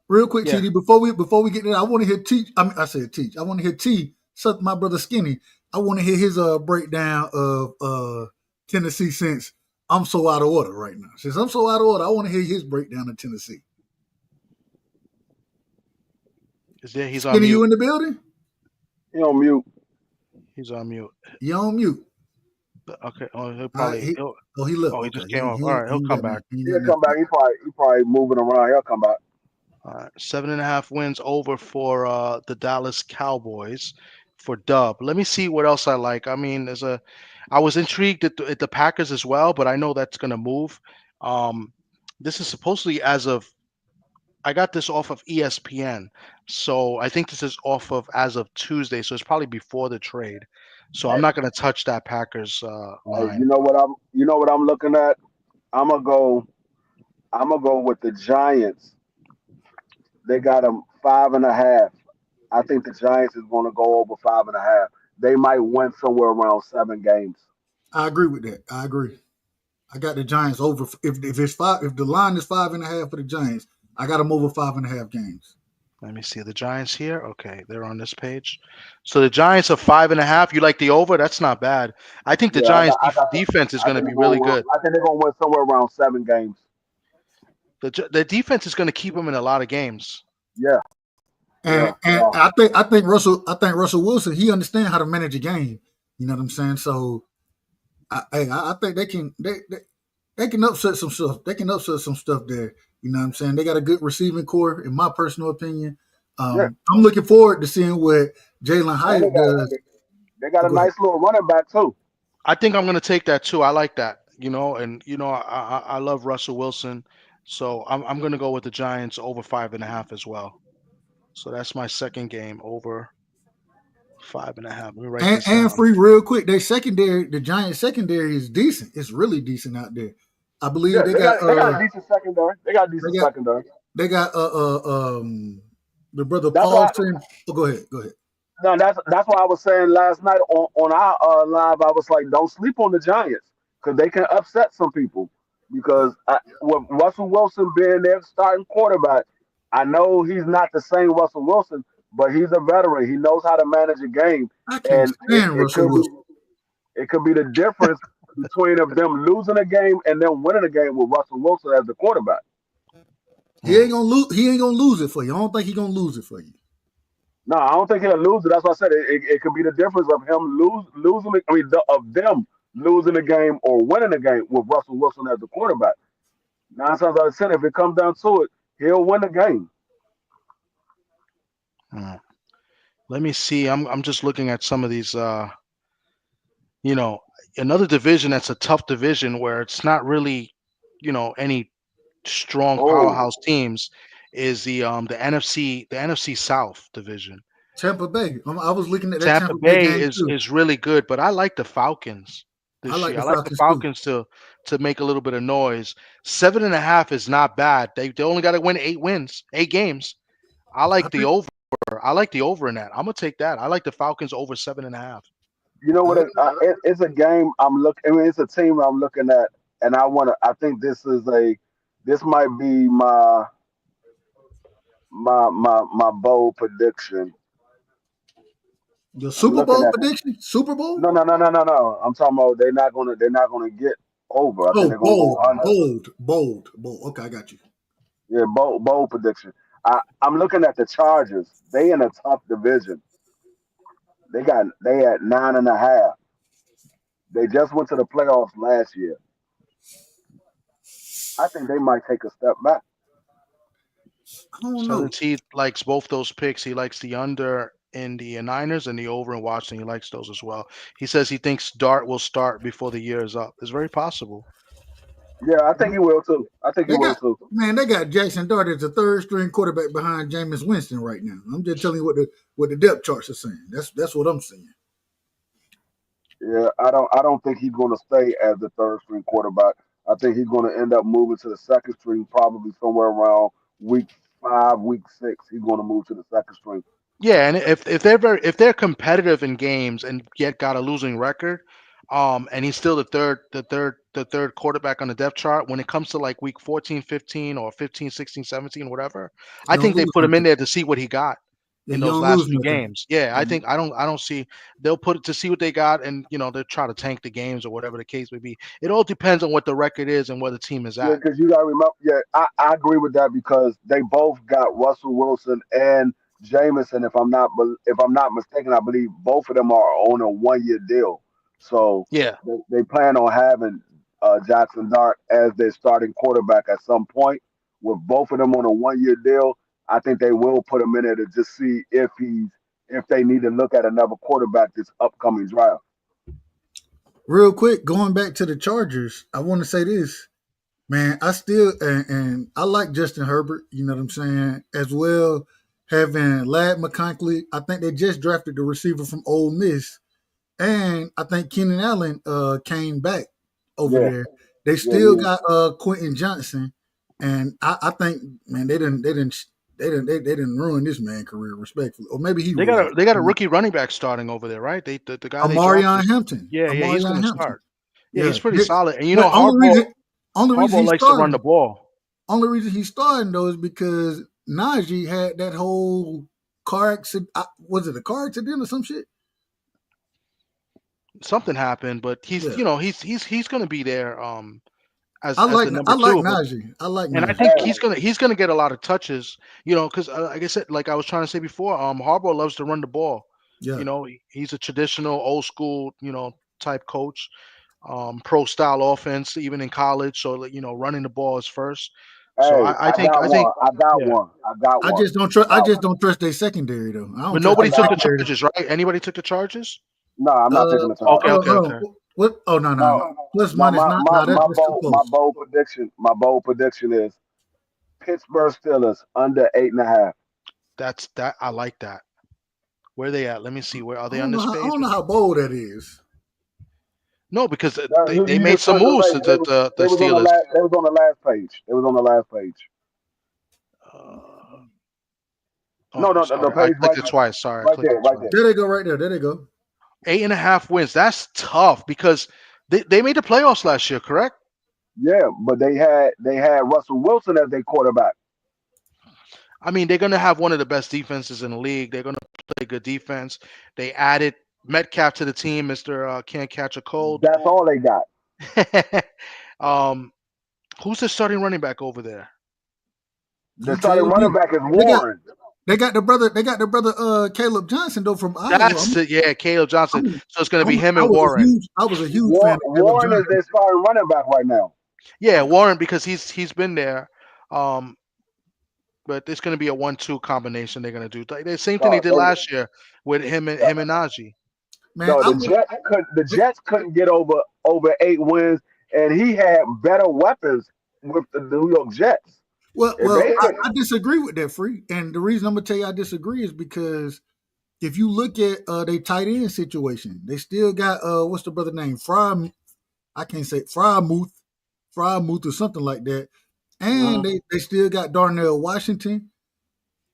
real quick, TD. Before we get there, I want to hear T. I want to hear T So my brother Skinny, I want to hear his breakdown of Tennessee since I'm so out of order right now. Since I'm so out of order, I want to hear his breakdown of Tennessee. Is there? He's on Skinny, you mute. in the building? He on mute. He's on mute. You on mute? Okay. Oh, he'll probably. He he'll, left. oh, he Okay. just came up. All right, he'll come back. He'll come back. He probably moving around. He'll come back. All right, 7.5 wins over for the Dallas Cowboys for Dub. Let me see what else I like. I mean, I was intrigued at the Packers as well, but I know that's going to move. This is supposedly I got this off of ESPN, so I think this is off of as of Tuesday, so it's probably before the trade. So I'm not going to touch that Packers line. You know what I'm looking at? I'm gonna go with the Giants. They got them 5.5. I think the Giants is going to go over 5.5. They might win somewhere around 7 games. I agree with that. I agree. I got the Giants over. If it's 5, if the line is 5.5 for the Giants, I got them over 5.5 games. Let me see the Giants here. Okay, they're on this page. So the Giants are 5.5. You like the over? That's not bad. I think the Giants defense is going to be really good. I think they're going to win somewhere around 7 games. The defense is going to keep them in a lot of games. Yeah. And I think Russell Wilson, he understands how to manage a game. You know what I'm saying? So I think they can upset some stuff. They can upset some stuff there. You know what I'm saying? They got a good receiving core, in my personal opinion. I'm looking forward to seeing what Jalen Hyatt does. They got a nice little running back too. I think I'm going to take that too. I like that. I love Russell Wilson, so I'm going to go with the Giants over 5.5 as well. So that's my second game over 5.5. Let me write this down. And free real quick. Their secondary, the Giants secondary is decent. It's really decent out there. I believe they got a decent secondary. They got a decent secondary. They got the brother Paulson. Go ahead. No, that's why I was saying last night on our live. I was like, don't sleep on the Giants because they can upset some people. Because with Russell Wilson being their starting quarterback, I know he's not the same Russell Wilson, but he's a veteran. He knows how to manage a game, and it could be the difference between of them losing a game and them winning a game with Russell Wilson as the quarterback. He ain't gonna lose. He ain't gonna lose it for you. I don't think he's gonna lose it for you. No, I don't think he'll lose it. That's why I said it could be the difference of him losing. Of them losing a game or winning a game with Russell Wilson as the quarterback. 9 times out of 10, if it comes down to it, he'll win the game. Let me see. I'm just looking at some of these. Another division that's a tough division where it's not really, any strong powerhouse teams is the NFC South division. Tampa Bay. I was looking at that Tampa Bay is really good, but I like the Falcons this year. I like the Falcons to make a little bit of noise. 7.5 is not bad. They only got to win 8 games. I like the over. I like the over in that. I'm gonna take that. I like the Falcons over 7.5. You know what? It's a game I'm looking. I mean, it's a team I'm looking at, and I think this might be my bold prediction. The Super Bowl prediction? Super Bowl? No. I'm talking about they're not gonna get over. I think they're gonna go bold. Okay, I got you. Yeah, bold prediction. I'm looking at the Chargers. They in a tough division. They at 9.5. They just went to the playoffs last year. I think they might take a step back. I don't know. He likes both those picks. He likes the under in the Niners and the over in Washington. He likes those as well. He says he thinks Dart will start before the year is up. It's very possible. Yeah, I think he will too. Man, they got Jackson Dart as the third string quarterback behind Jameis Winston right now. I'm just telling you what the depth charts are saying. That's what I'm saying. Yeah, I don't think he's going to stay as the third string quarterback. I think he's going to end up moving to the second string, probably somewhere around week 5, week 6. He's going to move to the second string. Yeah, and if they're competitive in games and yet got a losing record, and he's still the third quarterback on the depth chart, when it comes to like week 14, 15, or 15, 16, 17, whatever, I think they put him in there to see what he got. in you those don't last lose few nothing. games. Yeah, I think I don't see they'll put it to see what they got, and they'll try to tank the games or whatever the case may be. It all depends on what the record is and where the team is Yeah, at. because you got to remember. Yeah, I agree with that because they both got Russell Wilson and Jameson. If I'm not mistaken, I believe both of them are on a 1 year deal. So Yeah, they plan on having Jackson Dart as their starting quarterback at some point. With both of them on a 1 year deal, I think they will put him in there to just see if they need to look at another quarterback this upcoming draft. Real quick, going back to the Chargers, I want to say this, man. I still and I like Justin Herbert. You know what I'm saying? As well, having Lad McConkey. I think they just drafted the receiver from Ole Miss, and I think Keenan Allen came back over Yeah, there. They yeah, still yeah. got Quentin Johnson, and I think, man, they didn't ruin this man career respectfully, or maybe he they ruined got a it. rookie running back starting over there, right? The guy they drafted. Amarion Hampton. Yeah, he's Amarion gonna Hampton. start. Yeah, Yeah. he's pretty solid. And But only reason Harbaugh he's likes to run the starting, ball. only reason he's starting though is because Najee had that whole car accident. Was it a car accident or some shit? Something happened, but Yeah. he's gonna be there as I the number like two. But Najee. I like and I Najee. think he's gonna get a lot of touches, because like I said, like I was trying to say before, Harbaugh loves to run the ball. Yeah. He's a traditional, old school, type coach, pro style offense, even in college. So running the ball is first. So Hey, I think I got yeah. one. I got I one. just don't trust. I I got just one. don't trust their secondary though. I don't But trust nobody their took the secondary. charges, right? Anybody took the charges? No, I'm not taking the time. Okay, okay, Hold okay. on. What? Oh no. No, Plus no. minus not. No, that's too My close. bold prediction. My bold prediction is Pittsburgh Steelers under 8.5. That's that. I like that. Where are they at? Let me see. Where are I they don't on know this how. I page? don't know how bold that is. No, because they You made just some turned the moves. page. The They was on the Steelers. last. They was on the last page. They was on the last page. No, Oh, no, the sorry. I page clicked it twice. Sorry, I right clicked there, it right twice. there. There they go. Right there. There they go. 8.5 wins. That's tough because they made the playoffs last year, correct? Yeah, but they had Russell Wilson as their quarterback. I mean, they're gonna have one of the best defenses in the league. They're gonna play good defense. They added Metcalf to the team, Mister Can't Catch a Cold. That's all they got. Who's the starting running back over there? The starting running back is Warren. They got the brother. They got the brother. Caleb Johnson though from Iowa. Caleb Johnson. So it's gonna be him I and was Warren. I was a huge fan of Caleb Warren is Johnson. their starting running back right now. Yeah, Warren because he's been there. But it's going to be a 1-2 combination. They're going to do the same thing they did last year with him and Najee. Man, No, the Jets couldn't get over 8 wins, and he had better weapons with the New York Jets. Well, I disagree with that, Free. And the reason I'm gonna tell you I disagree is because if you look at their tight end situation, they still got what's the brother name? I can't say Frymuth or something like that. And they still got Darnell Washington.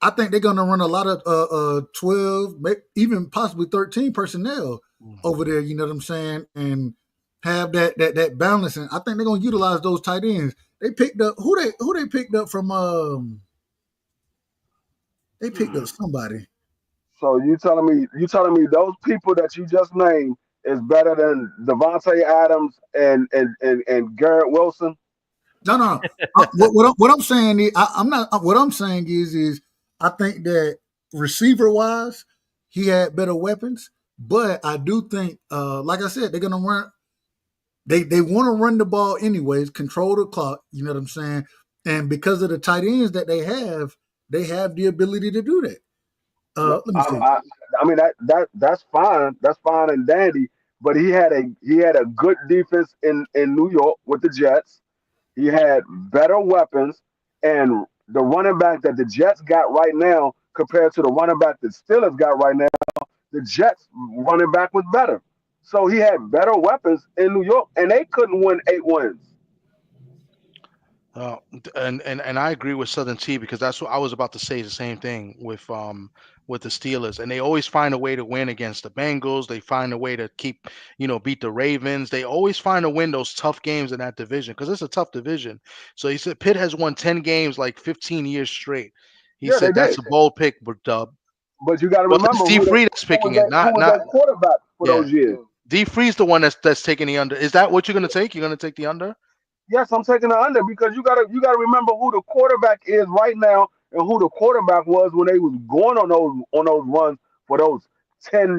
I think they're gonna run a lot of 12, even possibly 13 personnel over there, you know what I'm saying? And have that balance. And I think they're gonna utilize those tight ends. They picked up who they picked up from they picked up somebody. So you telling me those people that you just named is better than Devontae Adams and Garrett Wilson? No. What I'm saying is, I'm not. What I'm saying is I think that receiver wise, he had better weapons. But I do think, like I said, they're gonna run. They want to run the ball anyways, control the clock. You know what I'm saying? And because of the tight ends that they have the ability to do that. Let me see. I mean that's fine. That's fine and dandy. But he had a good defense in New York with the Jets. He had better weapons, and the running back that the Jets got right now compared to the running back that Steelers got right now, the Jets running back was better. So he had better weapons in New York, and they couldn't win 8 wins. And I agree with Southern T because that's what I was about to say. The same thing with the Steelers, and they always find a way to win against the Bengals. They find a way to beat the Ravens. They always find to win those tough games in that division because it's a tough division. So he said Pitt has won 10 games like 15 years straight. He said that's a bold pick, Dub. But you got to Well, remember it's D. Free that's picking it, who not was not. that quarterback for Yeah, those years. D. Free's the one that's taking the under. Is that what you're gonna take? You're gonna take the under? Yes, I'm taking the under because you gotta remember who the quarterback is right now and who the quarterback was when they was going on those runs for those 15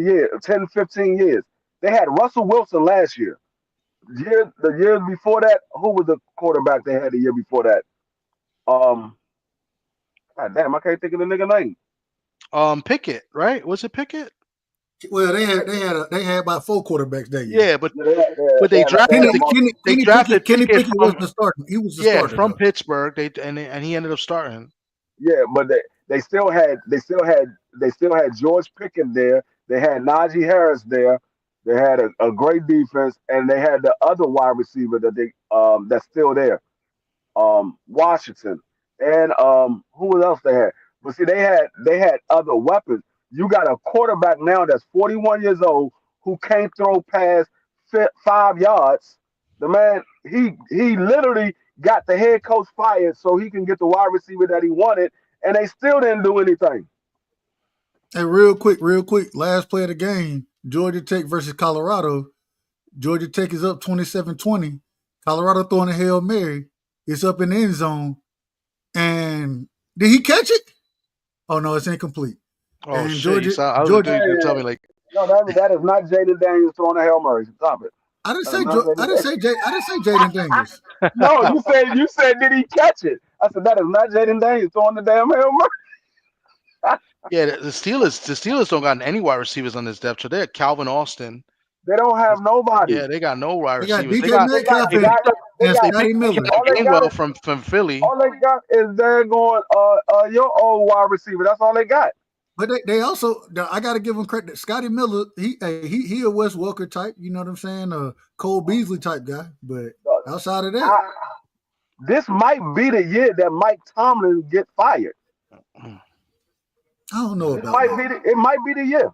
years. They had Russell Wilson last year. The years before that, who was the quarterback they had the year before that? Um, God damn, I can't think of the nigga name. Pickett, right? Was it Pickett? Well, they had about 4 quarterbacks that year. Yeah, but Yeah, they had, but they they had, they drafted had the, they Kenny drafted Pickett Pickett was from the starter. He was the yeah starter from though. Pittsburgh. And he ended up starting. Yeah, but they still had George Pickens there. They had Najee Harris there. They had a great defense, and they had the other wide receiver that's still there, Washington, and who else they had? But see, they had other weapons. You got a quarterback now that's 41 years old who can't throw past 5 yards. The man, he literally got the head coach fired so he can get the wide receiver that he wanted, and they still didn't do anything. Hey, real quick, last play of the game, Georgia Tech versus Colorado. Georgia Tech is up 27-20. Colorado throwing a Hail Mary. It's up in the end zone. And did he catch it? Oh, no, it's incomplete. Oh And shit! I was Georgia, gonna tell me like No, that is not Jaden Daniels throwing a Hail Mary. Stop it. I didn't That say is not I Jaden didn't say Jaden Daniels. No, you said did he catch it? I said that is not Jaden Daniels throwing the damn Hail Mary. yeah, the Steelers don't got any wide receivers on this depth chart. They had Calvin Austin. They don't have nobody. Yeah, they got no wide They got receivers. DK Metcalf They got and They Scotty picked Miller. all they got Gainwell is from Philly. all they got is they're going your old wide receiver. That's all they got. But they also, I got to give them credit. Scotty Miller, he a Wes Welker type, you know what I'm saying? Cole Beasley type guy. But outside of that, This might be the year that Mike Tomlin get fired. I don't know It about might that. be the year.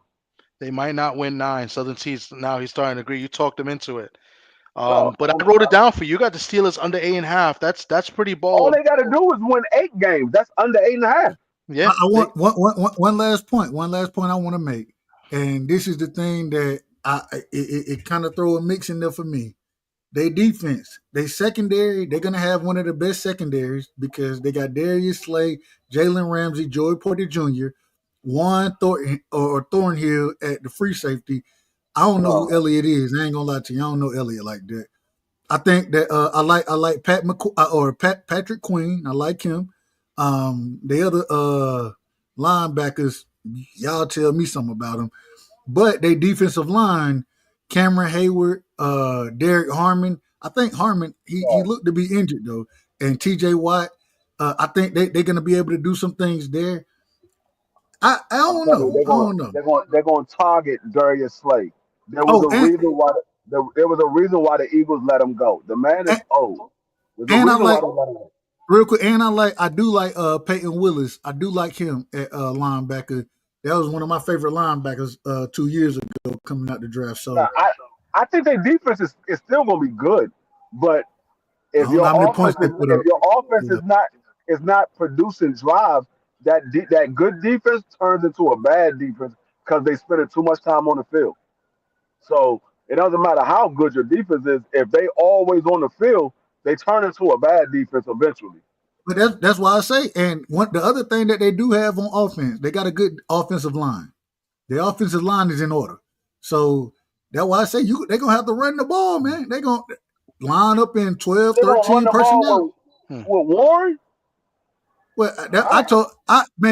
They might not win 9. Southern Seas now he's starting to agree. You talked him into it. Well, But I wrote it down for you. You got the Steelers under 8.5. That's pretty all bold. they got to do is win 8 games. That's under 8.5. Yeah. I want one last point. One last point I want to make, and this is the thing that it kind of throw a mix in there for me. They defense, they secondary, they're gonna have one of the best secondaries because they got Darius Slay, Jalen Ramsey, Joey Porter Jr., Juan Thornhill at the free safety. I don't know who Elliott is. I ain't gonna lie to you. I don't know Elliott like that. I think that I like Patrick Queen. I like him. The other linebackers, y'all tell me something about them. But they defensive line, Cameron Hayward, Derek Harmon. I think Harmon, he looked to be injured though. And TJ Watt, I think they're gonna be able to do some things there. I don't know. I don't know. They're going to target Darius Slay. There was a reason why the Eagles let him go. The man is old. There's a And I reason why like they let him go. real quick, and I do like Peyton Willis. I do like him at linebacker. That was one of my favorite linebackers 2 years ago coming out the draft. So Now, I think their defense is still going to be good, but I if don't know how many points they put up. your offense is not producing drives, that good defense turns into a bad defense because they spending too much time on the field. So it doesn't matter how good your defense is. If they always on the field, they turn into a bad defense eventually. But that's why I say. And the other thing that they do have on offense, they got a good offensive line. Their offensive line is in order. So that's why I say they're going to have to run the ball, man. They're going to line up in 12, They gonna 13 run the personnel. ball with Warren. Well,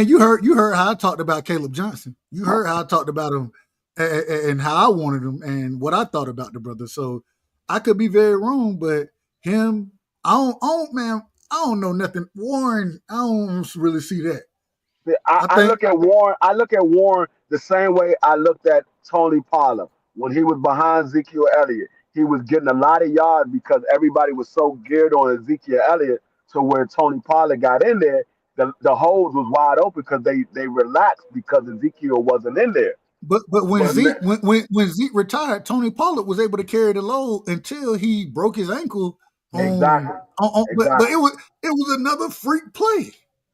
you heard how I talked about Caleb Johnson. You heard how I talked about him and how I wanted him and what I thought about the brother. So I could be very wrong, but him, I don't know nothing. Warren, I don't really see that. I look at Warren the same way I looked at Tony Pollard when he was behind Ezekiel Elliott. He was getting a lot of yards because everybody was so geared on Ezekiel Elliott to where Tony Pollard got in there. The holes was wide open because they relaxed because Ezekiel wasn't in there. But when Zeke retired, Tony Pollard was able to carry the load until he broke his ankle. Exactly. But it was another freak play.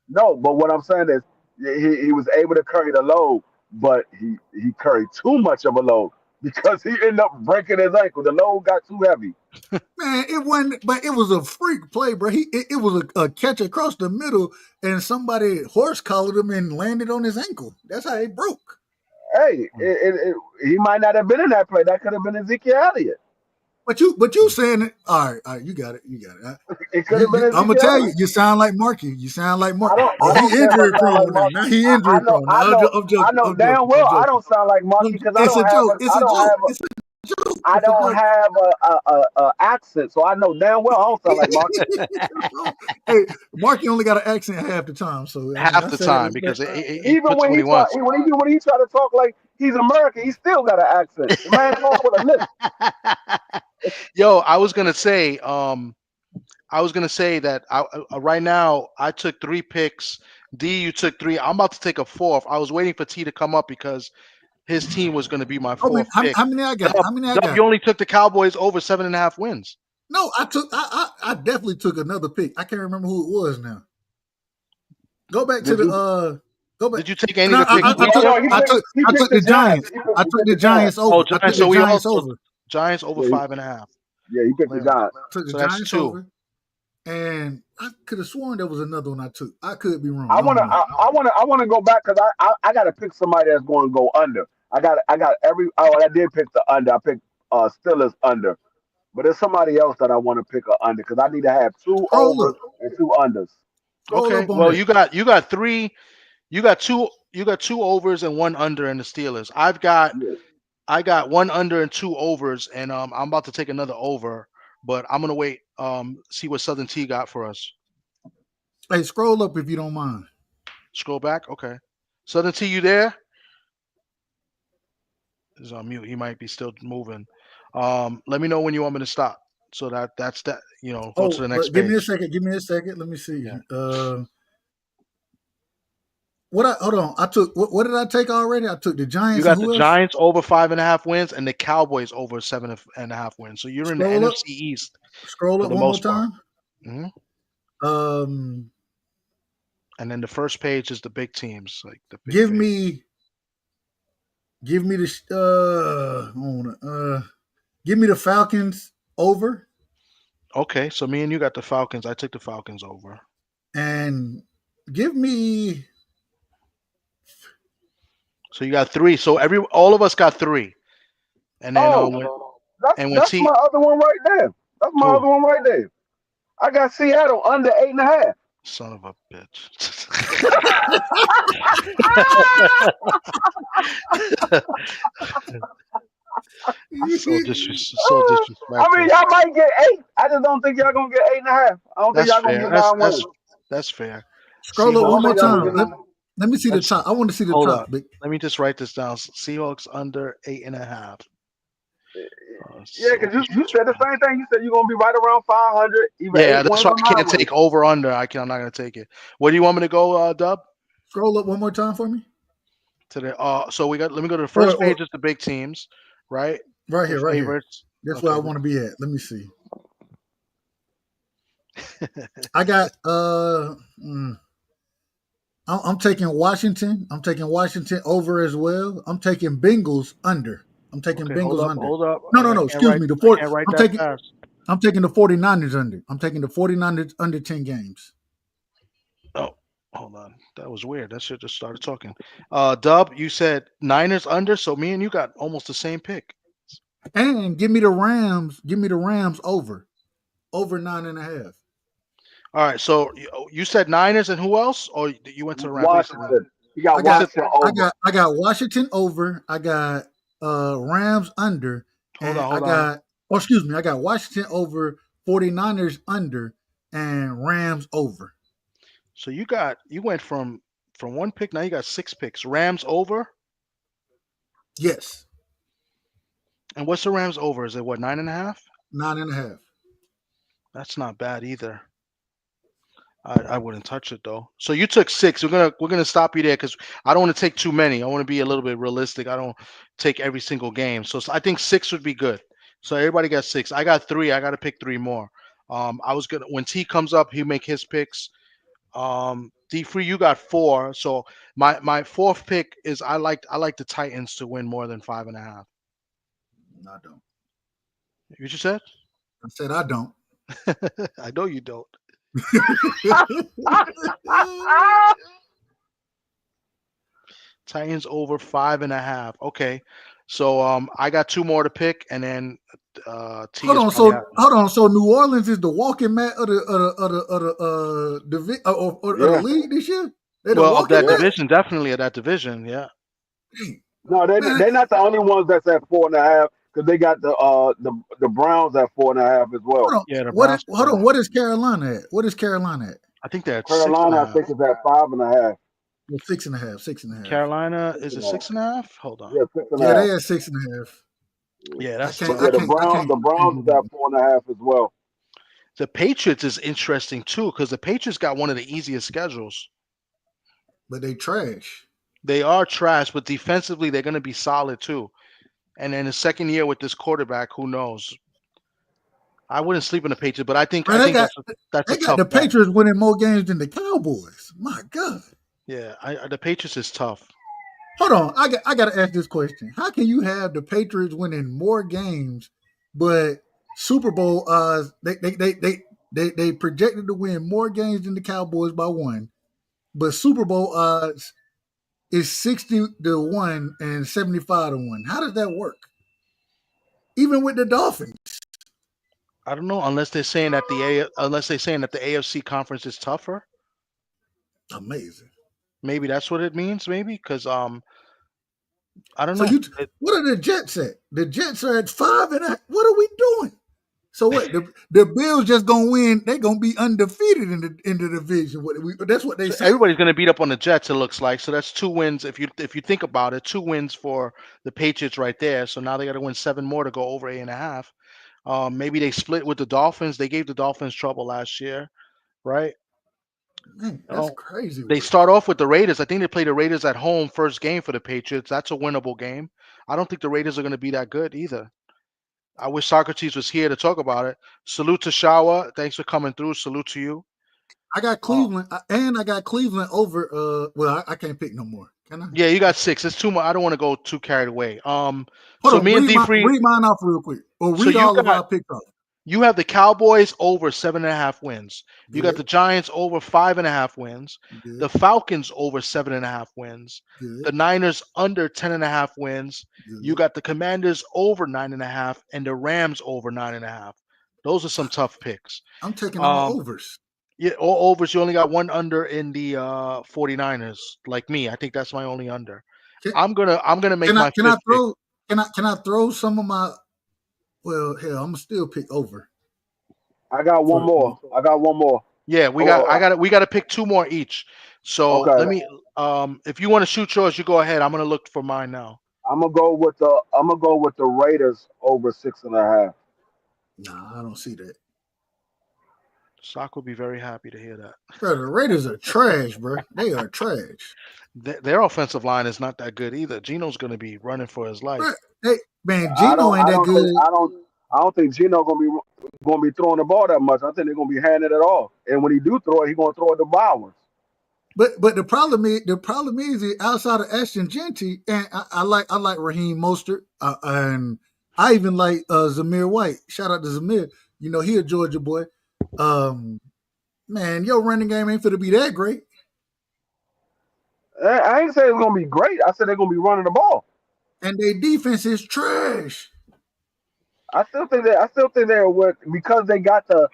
No, but what I'm saying is he was able to carry the load, but he carried too much of a load because he ended up breaking his ankle. The load got too heavy. Man, it wasn't, but it was a freak play, bro. It was a catch across the middle, and somebody horse collared him and landed on his ankle. That's how it broke. Hey, he might not have been in that play. That could have been Ezekiel Elliott. But you saying it? All right, you got it. It could have been Ezekiel I'm gonna tell you, Elliott. you sound like Marky. You sound like Marky. I Oh, don't he care if injury I sound like prone now. Marky. Now he injury prone. Now, I'm joking. I know I'm damn joking. well I'm I joking. don't sound like Marky because It's a joke. It's a joke. It's a joke. I It's a don't joke. have a accent, so I know damn well I don't sound like Marky. Hey, Marky only got an accent half the time, so I mean, half I the say that time respect. because he Even puts it when when he he try wants. when he try to talk like he's American, he still got an accent. The man talk with a list. Yo, I was gonna say that right now I took 3 picks. D, you took 3. I'm about to take a 4th. I was waiting for T to come up because his team was going to be my 4th pick. How many I got? Dub, How many I Dub, got? you only took the Cowboys over 7.5 wins. No, I definitely took another pick. I can't remember who it was now. Go back to the Go back. Did you take any No, of the picks? I took the Giants. I took the Giants over. Oh, I took Giants. the So we Giants also over. Giants over 5.5. Yeah, you picked the Giants. Took the So that's Giants 2. over. And I could have sworn there was another one I took. I could be wrong. I wanna go back because I gotta pick somebody that's going to go under. I did pick the under. I picked Steelers under, but there's somebody else that I want to pick a under because I need to have 2 Scroll overs up. and 2 unders. Scroll Okay. up on Well, that. you got 3. You got 2 overs and 1 under in the Steelers. I got 1 under and 2 overs, and I'm about to take another over, but I'm gonna wait. See what Southern T got for us. Hey, scroll up if you don't mind. Scroll back. Okay. Southern T, you there? He's on mute. He might be still moving. Let me know when you want me to stop. So that's that. Go to the next give page. me a second. Give me a second. Let me see. Yeah. Hold on. I took what did I take already? I took the Giants. You got and who the else? Giants over 5.5 wins and the Cowboys over 7.5 wins. So you're in the Scroll up. NFC East. Scroll for up the one more most part. time. Mm-hmm. And then the first page is the big teams, like the big give page. me give me the Falcons over. Okay, so me and you got the Falcons. I took the Falcons over. And give me. So you got 3. So all of us got 3. And then that's my other one right there. That's my other one right there. I got Seattle under 8.5. Son of a bitch. So disrespectful. I mean, y'all might get 8. I just don't think y'all gonna get 8.5. I don't think y'all gonna get 9 wins. That's fair. Scroll up one more time. Let me see the top. I want to see the top. Let me just write this down. Seahawks under 8.5. Yeah, because you said the same thing. You said you're gonna be right around 500. Yeah, that's why I can't take over under. I'm not gonna take it. Where do you want me to go, Dub? Scroll up one more time for me. So let me go to the first page. Is the big teams, right? Right here, right here. That's where I want to be at. Let me see. I got I'm taking Washington. I'm taking Washington over as well. I'm taking Bengals under. I'm taking Bengals under. Hold up. No. Excuse me. I'm taking the 49ers under. I'm taking the 49ers under 10 games. Oh, hold on. That was weird. That shit just started talking. Dub, you said Niners under, so me and you got almost the same pick. And give me the Rams. Give me the Rams over 9.5. All right. So you said Niners and who else? Or you went to the Rams? Washington. You got Washington over. I got Washington over. I got Rams under. Hold on. I got Washington over, 49ers under, and Rams over. So you went from one pick, now you got 6 picks. Rams over? Yes. And what's the Rams over? Is it what, 9.5? 9.5. That's not bad either. I wouldn't touch it though. So you took 6. We're gonna stop you there because I don't want to take too many. I want to be a little bit realistic. I don't take every single game. So I think 6 would be good. So everybody got 6. I got 3. I got to pick 3 more. I was gonna, when T comes up, he'll make his picks. D3, you got 4. So my fourth pick is I like the Titans to win more than 5.5. No, I don't. You just said? I said I don't. I know you don't. Titans over 5.5. Okay. So I got 2 more to pick, and then T Hold on, is probably out. So New Orleans is the walking mat of the Yeah. league this year. They're the Well, of walking that mat. division, definitely of that division, yeah. No, they're not the only ones that's at 4.5 because they got the Browns at 4.5 as well. Hold on. Yeah, the What Browns. is, hold on. What is Carolina at? What is Carolina at? I think they're at Carolina, I 6.5. think, is at 5.5. Well, 6.5. 6.5. Carolina is it 6.5? Hold on. Yeah, 6.5. Yeah, they at 6.5. Yeah, that's I can't. Yeah, I the can't. I can't. Browns is at 4.5 as well. The Patriots is interesting too because the Patriots got one of the easiest schedules. But they trash. They are trash, but defensively they're going to be solid too. And then the second year with this quarterback, who knows? I wouldn't sleep on the Patriots, but I think Man, that's they a got tough the bet. Patriots winning more games than the Cowboys. My God. Yeah, the Patriots is tough. Hold on. I got to ask this question. How can you have the Patriots winning more games, but Super Bowl odds they projected to win more games than the Cowboys by 1, but Super Bowl odds is 60-1 and 75-1. How does that work? Even with the Dolphins. I don't know unless they're saying that the AFC conference is tougher. Amazing. Maybe that's what it means. Maybe because I don't So know. what are the Jets at? The Jets are at 5.5. What are we doing? So what? The Bills just gonna win. They're gonna be undefeated in the division. That's what they say. Everybody's going to beat up on the Jets. It looks like so. That's 2 wins. If you think about it, 2 wins for the Patriots right there. So now they got to win 7 more to go over 8.5. Maybe they split with the Dolphins. They gave the Dolphins trouble last year, right? Man, that's crazy. They start off with the Raiders. I think they play the Raiders at home first game for the Patriots. That's a winnable game. I don't think the Raiders are going to be that good either. I wish Socrates was here to talk about it. Salute to Shawa. Thanks for coming through. Salute to you. I got Cleveland, and I got Cleveland over. Well, I can't pick no more. Can I? Yeah, you got 6. It's too much. I don't want to go too carried away. Hold so on, me and D3 read mine off real quick, or So read you all of got- our picks off. You have the Cowboys over 7.5 wins. You got Good. the Giants over 5.5 wins. Good. The Falcons over 7.5 wins. Good. The Niners under 10.5 wins. Good. You got the Commanders over 9.5 and the Rams over 9.5. Those are some tough picks. I'm taking all overs. Yeah, all overs. You only got one under in the 49ers, like me. I think that's my only under. I'm gonna make my Can I fifth pick. throw? Can I throw some of my? Well, hell, I'm gonna still pick over. I got one more. Yeah, we got to pick 2 more each. So Okay. let me if you want to shoot yours, you go ahead. I'm gonna look for mine now. I'm gonna go with the Raiders over 6.5. Nah, I don't see that. Sock will be very happy to hear that. Bro, the Raiders are trash, bro. They are trash. Their offensive line is not that good either. Gino's gonna be running for his life. Bro, Gino ain't that good. I don't think Gino gonna be throwing the ball that much. I think they're gonna be handing it off. And when he do throw it, he's gonna throw it to Bowers. But the problem is outside of Ashton Genty, and I like Raheem Mostert, and I even like Zamir White. Shout out to Zamir. You know, he a Georgia boy. Man, your running game ain't finna be that great. I ain't saying it's gonna be great. I said they're gonna be running the ball. And their defense is trash. I still think they're with because they got the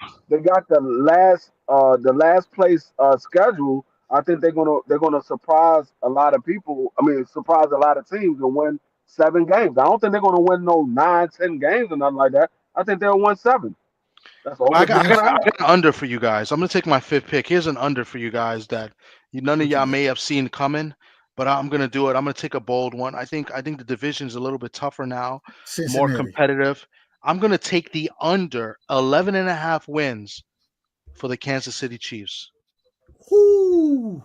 last place schedule. I think they're gonna surprise a lot of people. I mean, surprise a lot of teams and win 7 games. I don't think they're gonna win no 9, 10 games or nothing like that. I think they'll win 7. That's all. I got an under for you guys. I'm gonna take my 5th pick. Here's an under for you guys that none of y'all may have seen coming, but I'm gonna do it. I'm gonna take a bold one. I think the division's a little bit tougher now, more competitive. I'm gonna take the under 11.5 wins for the Kansas City Chiefs. Ooh.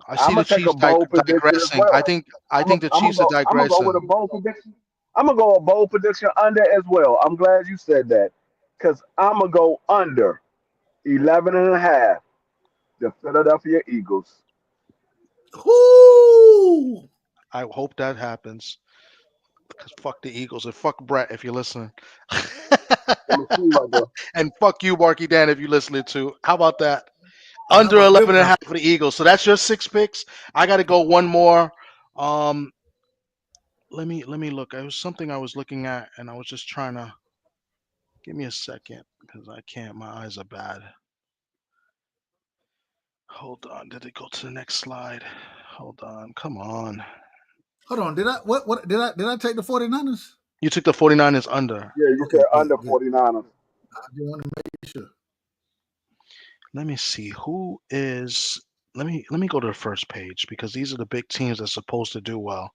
I see the Chiefs digressing. Well. I think the Chiefs are digressing. I'm gonna go with a bold prediction. I'm gonna go a bold prediction under as well. I'm glad you said that because I'm gonna go under 11.5. the Philadelphia Eagles. Whoo! I hope that happens. Because fuck the Eagles and fuck Brett if you're listening. Let me see right there. And fuck you, Marky Dan, if you're listening too. How about that? How Under about 11 them and a apples? half for the Eagles. So that's your 6 picks. I got to go one more. Let me look. It was something I was looking at, and I was just trying to. Give me a second because I can't. My eyes are bad. Hold on. Did it go to the next slide? Hold on. Come on. Hold on. Did I take the 49ers? You took the 49ers under. Yeah, you Okay, said good, under good. 49ers. I just want to make sure. Let me see who is. Let me go to the first page because these are the big teams that's supposed to do well.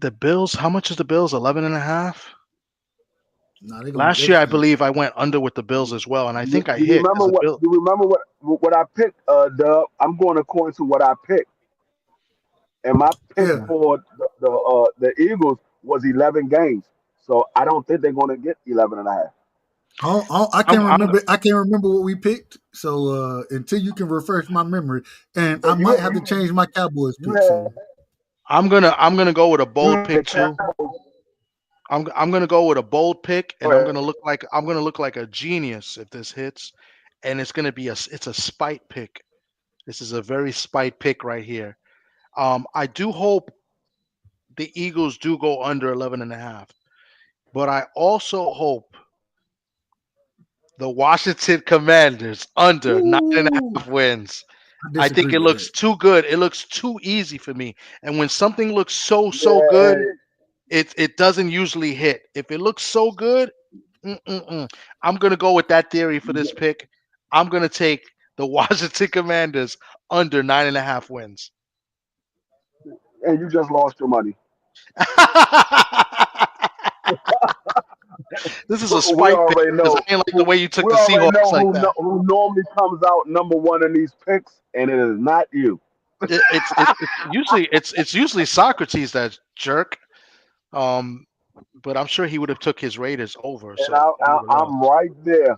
The Bills. How much is the Bills? 11 and a half. Nah, they Last year, I believe I went under with the Bills as well, and I think I You hit remember because the what? Bill. You remember what I picked, Dub? I'm going according to what I picked, and my pick Yeah. for the Eagles was 11 games. So I don't think they're going to get 11 and a half. I can't remember. I can't remember what we picked. So until you can refresh my memory, and I might have to change my Cowboys You pick. So I'm gonna go with a bold had pick the too. Cowboys. I'm gonna go with a bold pick, and Go I'm ahead. gonna look like a genius if this hits, and it's gonna be it's a spite pick. This is a very spite pick right here. I do hope the Eagles do go under 11 and a half, but I also hope the Washington Commanders under 9.5 wins. I I think disagree it with that. looks too good. It looks too easy for me. And when something looks so Yeah, good, it doesn't usually hit. If it looks so good, I'm gonna go with that theory for this pick. I'm gonna take the Washington Commanders under 9.5 wins. and you just lost your money. This is a We spite pick already because know I ain't like the who. way you took We the already know Seahawks like that. who normally comes out number one in these picks, and it is not you. It's usually Socrates that jerk. Um, but I'm sure he would have took his Raiders over, And so we would have lost. I'm right there.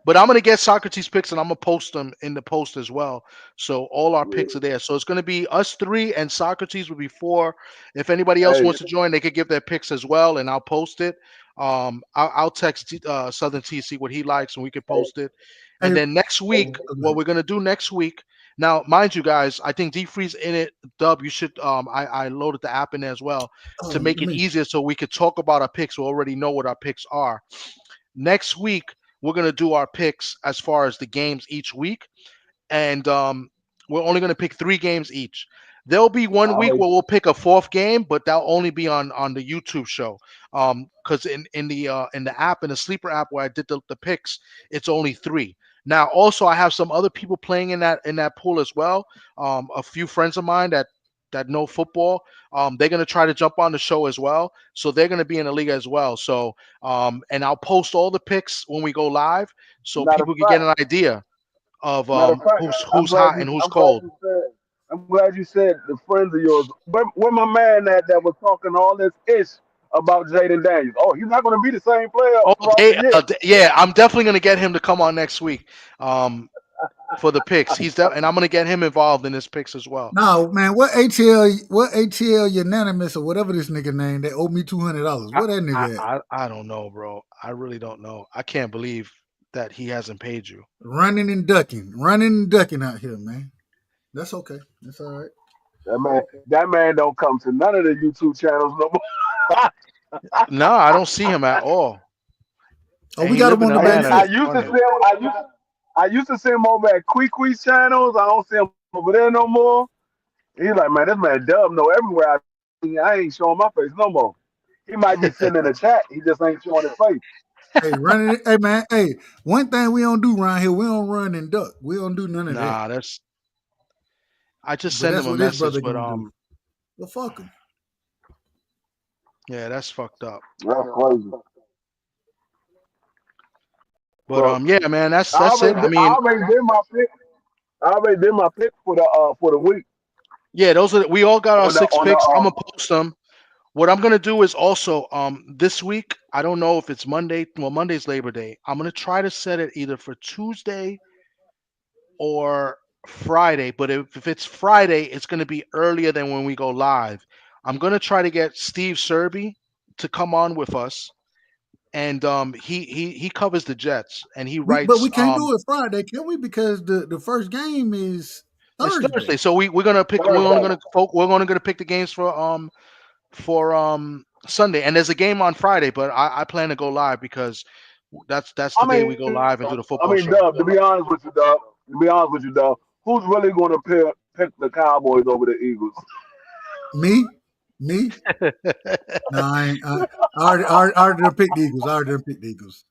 But I'm gonna get Socrates picks and I'm gonna post them in the post as well. So all our Yeah. picks are there. So it's gonna be us 3 and Socrates will be 4. If anybody else Hey, wants to join, they could give their picks as well, and I'll post it. I'll text Southern T, see what he likes, and we can post it. And Hey, then next week, what we're gonna do next week. Now, mind you guys, I think D Freeze in it. Dub, you should. I loaded the app in there as well to make it easier so we could talk about our picks. We already know what our picks are. Next week, we're going to do our picks as far as the games each week. And we're only going to pick 3 games each. There'll be one week where we'll pick a 4th game, but that'll only be on the YouTube show. Because in the app, in the sleeper app where I did the picks, it's only 3. Now, also, I have some other people playing in that pool as well. A few friends of mine that know football. They're gonna try to jump on the show as well, so they're gonna be in the league as well. So, and I'll post all the picks when we go live, so matter of people can get fact, an idea of matter of fact, who's hot and who's cold. I'm glad you said the friends of yours. Where my man that was talking all this ish about Jaden Daniels? Oh, he's not going to be the same player throughout the year. Yeah, I'm definitely gonna get him to come on next week. For the picks, and I'm gonna get him involved in his picks as well. No, man, what ATL unanimous or whatever this nigga name that owed me $200? What that nigga at? I don't know, bro. I really don't know. I can't believe that he hasn't paid you. Running and ducking out here, man. That's okay. That's all right. That man don't come to none of the YouTube channels no more. No, I don't see him at all. Oh, we got him on the back. I used to see him over at Queequee's channels. I don't see him over there no more. He's like, man, this man Dub know everywhere. I ain't showing my face no more. He might be sitting in the chat. He just ain't showing his face. Hey, running. Hey, man. Hey, one thing we don't do around here, we don't run and duck. We don't do none of that. Nah, I just sent him a message, but well, fuck him. Yeah, that's fucked up. That's crazy. But yeah, man, that's it. I mean, I already did my pick. For the week. Yeah, we all got our 6 picks. I'm gonna post them. What I'm gonna do is also this week. I don't know if it's Monday. Well, Monday's Labor Day. I'm gonna try to set it either for Tuesday or Friday. But if it's Friday, it's going to be earlier than when we go live. I'm going to try to get Steve Serby to come on with us, and he covers the Jets, and he But writes. we can't do it Friday, can we? Because the first game is It's Thursday, Thursday. so we're gonna pick. We're only Thursday. gonna pick the games for Sunday, and there's a game on Friday, but I plan to go live because that's I the day we go mean, live and do the football show. Dub. To be honest with you, Dub, who's really going to pick the Cowboys over the Eagles? Me? No, I ain't. I already done picked the Eagles. I already done picked the Eagles.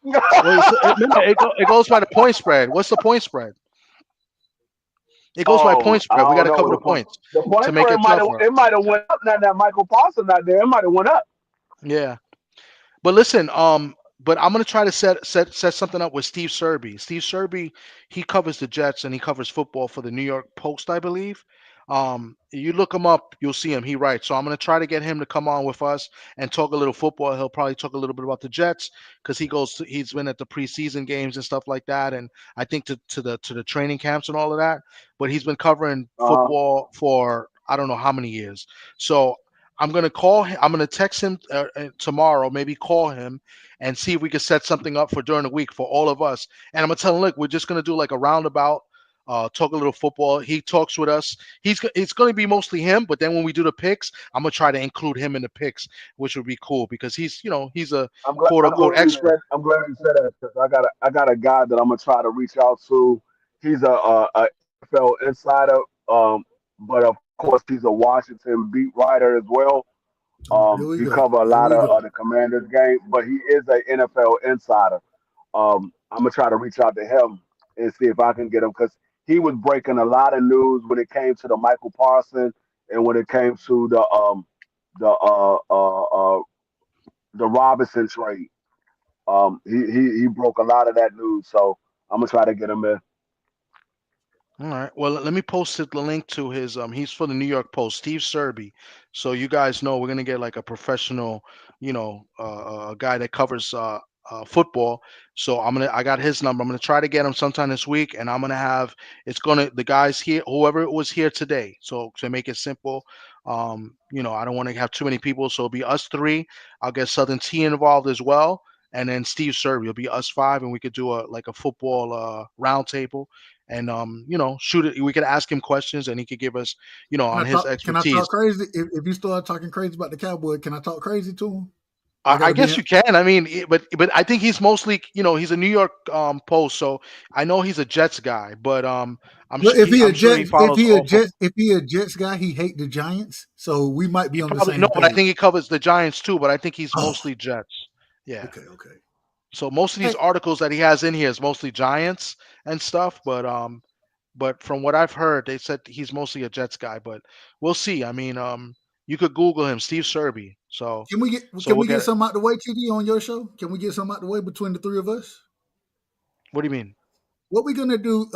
Well, it goes by the point spread. What's the point spread? It goes by point I spread. We got don't to know. cover the points The point to make spread it tougher. might have went up now that Michael Parsons not there. It might have went up. Yeah. But listen, but I'm gonna try to set something up with Steve Serby. Steve Serby, he covers the Jets and he covers football for the New York Post, I believe. You look him up, you'll see him. He writes. So I'm gonna try to get him to come on with us and talk a little football. He'll probably talk a little bit about the Jets because he's been at the preseason games and stuff like that, and I think to the training camps and all of that. But he's been covering football for I don't know how many years. So I'm gonna call him. I'm gonna text him tomorrow. Maybe call him and see if we can set something up for during the week for all of us. And I'm gonna tell him, look, we're just gonna do like a roundabout, talk a little football. He talks with us. It's gonna be mostly him. But then when we do the picks, I'm gonna try to include him in the picks, which would be cool because he's a quote unquote expert. I'm glad you said that because I got a guy that I'm gonna try to reach out to. He's a NFL insider, but of course he's a Washington beat writer as well. Here we He go. cover a Here lot we go. of the Commanders game, but he is a NFL insider. I'm gonna try to reach out to him and see if I can get him because he was breaking a lot of news when it came to the Michael Parsons and when it came to the the Robinson trade. He broke a lot of that news, so I'm gonna try to get him in. All right. Well, let me post the link to his. He's for the New York Post, Steve Serby. So you guys know we're gonna get like a professional, a guy that covers football. So I got his number. I'm gonna try to get him sometime this week, and I'm gonna have the guys here, whoever was here today. So to make it simple, I don't want to have too many people, so it'll be us three. I'll get Southern T involved as well. And then Steve Serby will be us five, and we could do a football roundtable and shoot it. We could ask him questions and he could give us on his Can I expertise. talk crazy? If you start talking crazy about the Cowboys, can I talk crazy to him? I guess you can. I mean, but I think he's mostly he's a New York Post, so I know he's a Jets guy. But I'm Well, if he a sure he Jets, follows all football. if he a Jets guy, he hate the Giants, so we might be on the Probably same no, but I page. think he covers the Giants too. But I think he's Oh, mostly Jets. Yeah. okay. So most of these Hey, articles that he has in here is mostly Giants and stuff. But from what I've heard, they said he's mostly a Jets guy. But we'll see. I mean, you could Google him, Steve Serby. So can we we'll get get it. some out the way, TD, on your show? Can we get some out the way between the three of us? What do you mean? What we gonna do?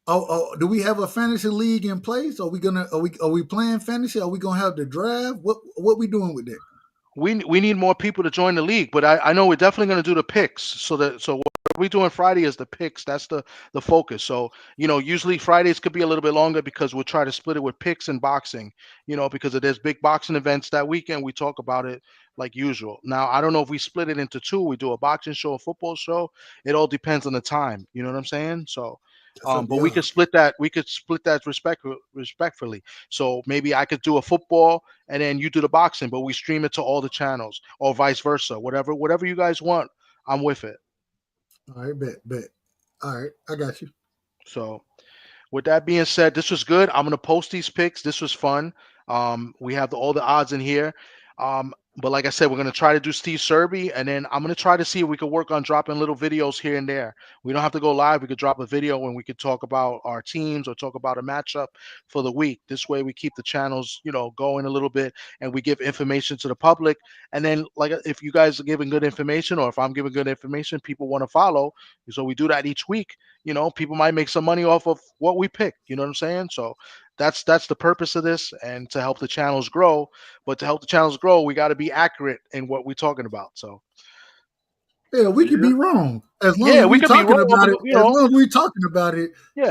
Do we have a fantasy league in place? Are we playing fantasy? Are we gonna have the draft? What we doing with that? We need more people to join the league, but I know we're definitely going to do the picks. So what we're doing Friday is the picks. That's the focus. So usually Fridays could be a little bit longer because we'll try to split it with picks and boxing. Because there's big boxing events that weekend. We talk about it like usual. Now I don't know if we split it into two. We do a boxing show, a football show. It all depends on the time. You know what I'm saying? So. But we could split that. We could split that respectfully. So maybe I could do a football and then you do the boxing, but we stream it to all the channels or vice versa. Whatever you guys want, I'm with it. All right, bet. All right, I got you. So with that being said, this was good. I'm gonna post these picks. This was fun. We have all the odds in here. But like I said, we're going to try to do Steve Serby, and then I'm going to try to see if we can work on dropping little videos here and there. We don't have to go live. We could drop a video and we could talk about our teams or talk about a matchup for the week. This way we keep the channels, going a little bit, and we give information to the public. And then, like, if you guys are giving good information or if I'm giving good information, people want to follow. So we do that each week. People might make some money off of what we pick. You know what I'm saying? So that's the purpose of this, and to help the channels grow. But to help the channels grow, we got to be accurate in what we're talking about. So Yeah, we could be wrong. As long Yeah, as we we could be talking wrong, about but, it, you as know. long as we talking about it, Yeah.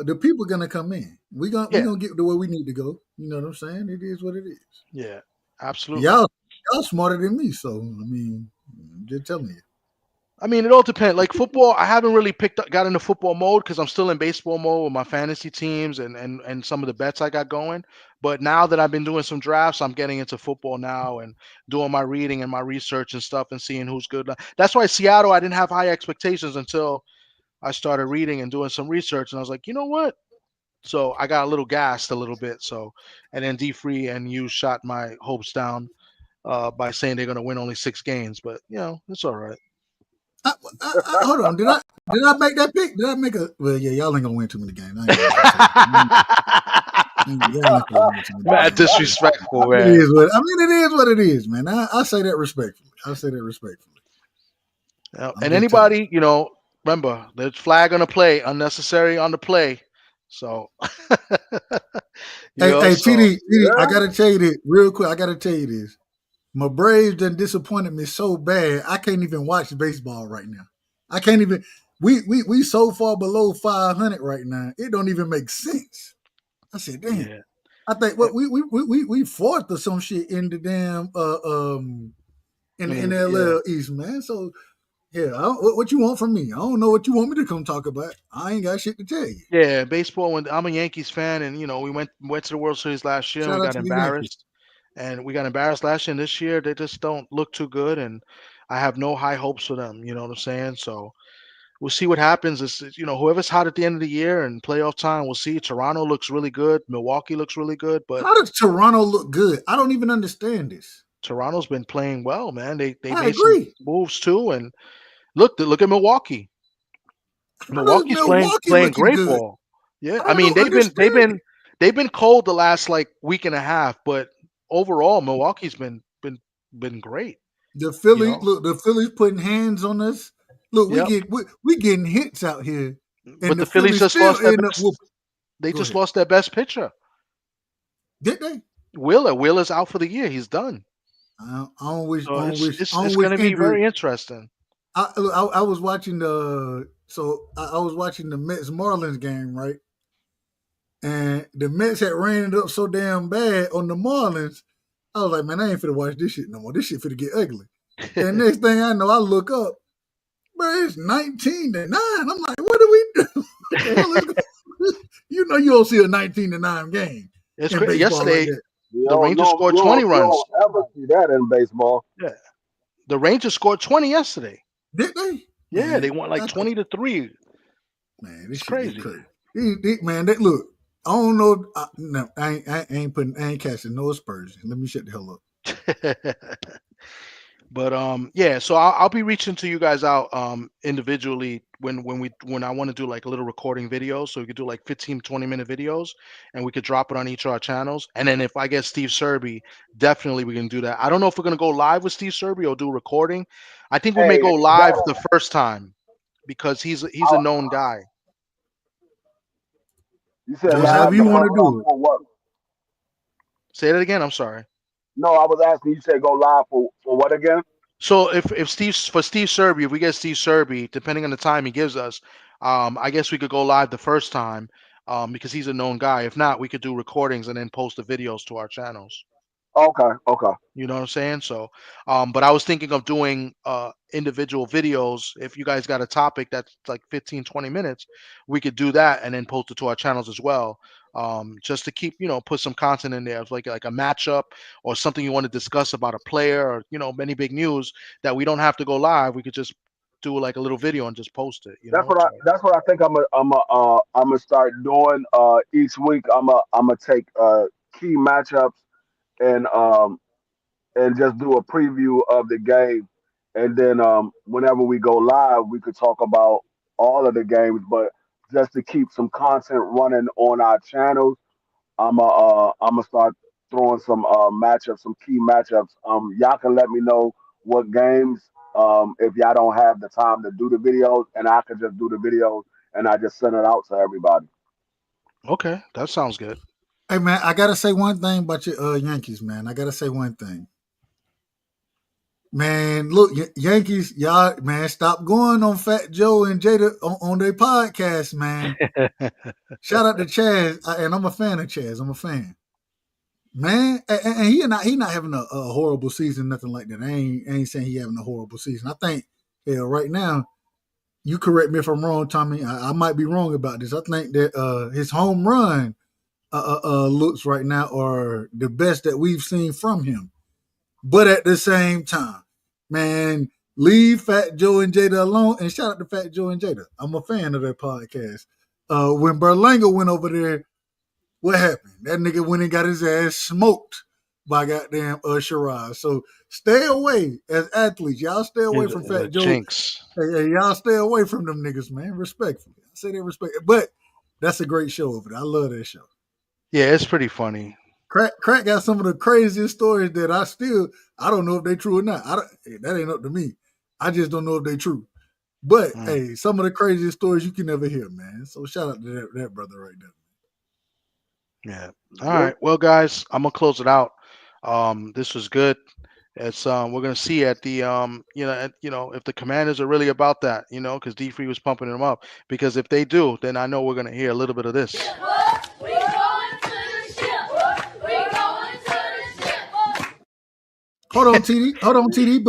the people gonna come in. We Yeah. gonna get to where we need to go. You know what I'm saying? It is what it is. Yeah, absolutely. Y'all smarter than me, so I mean, I'm just telling you. I mean, it all depends. Like football, I haven't really got into football mode because I'm still in baseball mode with my fantasy teams and some of the bets I got going. But now that I've been doing some drafts, I'm getting into football now and doing my reading and my research and stuff and seeing who's good. That's why Seattle, I didn't have high expectations until I started reading and doing some research, and I was like, you know what? So I got a little gassed a little bit. So, and then D Free and you shot my hopes down by saying they're going to win only 6 games. But you know, it's all right. Hold on, did I make that pick? Did I make a? Well, yeah, y'all ain't gonna win too many games. Mad disrespectful, man. It is what it is, man. I say that respectfully. And anybody, you know, remember there's flag on the play, unnecessary on the play. So, hey, TD, I gotta tell you this real quick. I gotta tell you this. My Braves done disappointed me so bad. I can't even watch baseball right now. I can't even. We so far below 500 right now. It don't even make sense. I said, damn. Yeah. I think we fourth or some shit in the damn in the NL East, man. So yeah, what you want from me? I don't know what you want me to come talk about. I ain't got shit to tell you. Yeah, baseball. When I'm a Yankees fan, and you know we went to the World Series last year, and we got embarrassed. And we got embarrassed last year, and this year they just don't look too good, and I have no high hopes for them. You know what I'm saying? So we'll see what happens. It's, you know, whoever's hot at the end of the year and playoff time, we'll see. Toronto looks really good. Milwaukee looks really good. But how does Toronto look good? I don't even understand this. Toronto's been playing well, man. They made some moves too, and look at Milwaukee. Milwaukee's playing great good? Ball. Yeah, I mean they've been cold the last like week and a half, but overall, Milwaukee's been great. The Phillies, look, the Phillies putting hands on us. Look, we getting hits out here, but the Phillies just lost just lost their best pitcher. Did they? Wheeler's out for the year. He's done. It's going to be very interesting. I was watching I was watching the Mets Marlins game, right? And the Mets had rained up so damn bad on the Marlins. I was like, man, I ain't finna watch this shit no more. This shit finna get ugly. And next thing I know, I look up, bro, it's 19-9. I'm like, what do we do? What the hell is going? You know, you don't see a 19-9 game. It's crazy. Yesterday, the Rangers scored 20 runs. You don't ever see that in baseball. Yeah, the Rangers scored 20 yesterday. Did they? Yeah, man, they won like 20-3. Man, this is crazy. Man, look. I don't know. No, I ain't catching no aspersion. Let me shut the hell up. But yeah. So I'll be reaching to you guys out individually when I want to do like a little recording video. So we could do like 15-20 minute videos, and we could drop it on each of our channels. And then if I get Steve Serby, definitely we can do that. I don't know if we're gonna go live with Steve Serby or do recording. I think we may go live the first time because he's a known guy. You said however you want to do it. What? Say that again. I'm sorry. No, I was asking. You said go live for what again? So if Steve Serby, if we get Steve Serby, depending on the time he gives us, I guess we could go live the first time because he's a known guy. If not, we could do recordings and then post the videos to our channels. Okay. You know what I'm saying? So, but I was thinking of doing individual videos. If you guys got a topic that's like 15-20 minutes, we could do that and then post it to our channels as well. Just to keep, put some content in there, like a matchup or something you want to discuss about a player or, many big news that we don't have to go live. We could just do like a little video and just post it. That's what I think I'm gonna start doing each week. I'm gonna take key matchups and just do a preview of the game, and then whenever we go live, we could talk about all of the games. But just to keep some content running on our channels, I'm gonna start throwing some matchups, some key matchups. Y'all can let me know what games if y'all don't have the time to do the videos, and I can just do the videos and I just send it out to everybody. Okay, that sounds good. Hey man, I gotta say one thing about your Yankees, man. I gotta say one thing. Man, look, Yankees, y'all, man, stop going on Fat Joe and Jada on their podcast, man. Shout out to Chaz, and I'm a fan of Chaz. I'm a fan, man. And he not having a horrible season, nothing like that. I ain't saying he having a horrible season. I think, right now, you correct me if I'm wrong, Tommy. I might be wrong about this. I think that his home run looks right now are the best that we've seen from him. But at the same time, man, leave Fat Joe and Jada alone. And shout out to Fat Joe and Jada. I'm a fan of their podcast. When Berlanga went over there, what happened? That nigga went and got his ass smoked by goddamn Shiraz. So stay away as athletes. Y'all stay away from Fat Joe. Jinx. Hey, y'all stay away from them niggas, man. Respectfully. I say they respect it. But that's a great show over there. I love that show. Yeah, it's pretty funny. Crack got some of the craziest stories that I don't know if they true or not. That ain't up to me. I just don't know if they true. But hey, some of the craziest stories you can never hear, man. So shout out to that brother right there. Yeah. All right. Well, guys, I'm gonna close it out. This was good. It's we're gonna see at the if the Commanders are really about that, because D3 was pumping them up. Because if they do, then I know we're gonna hear a little bit of this. Hold on, TD.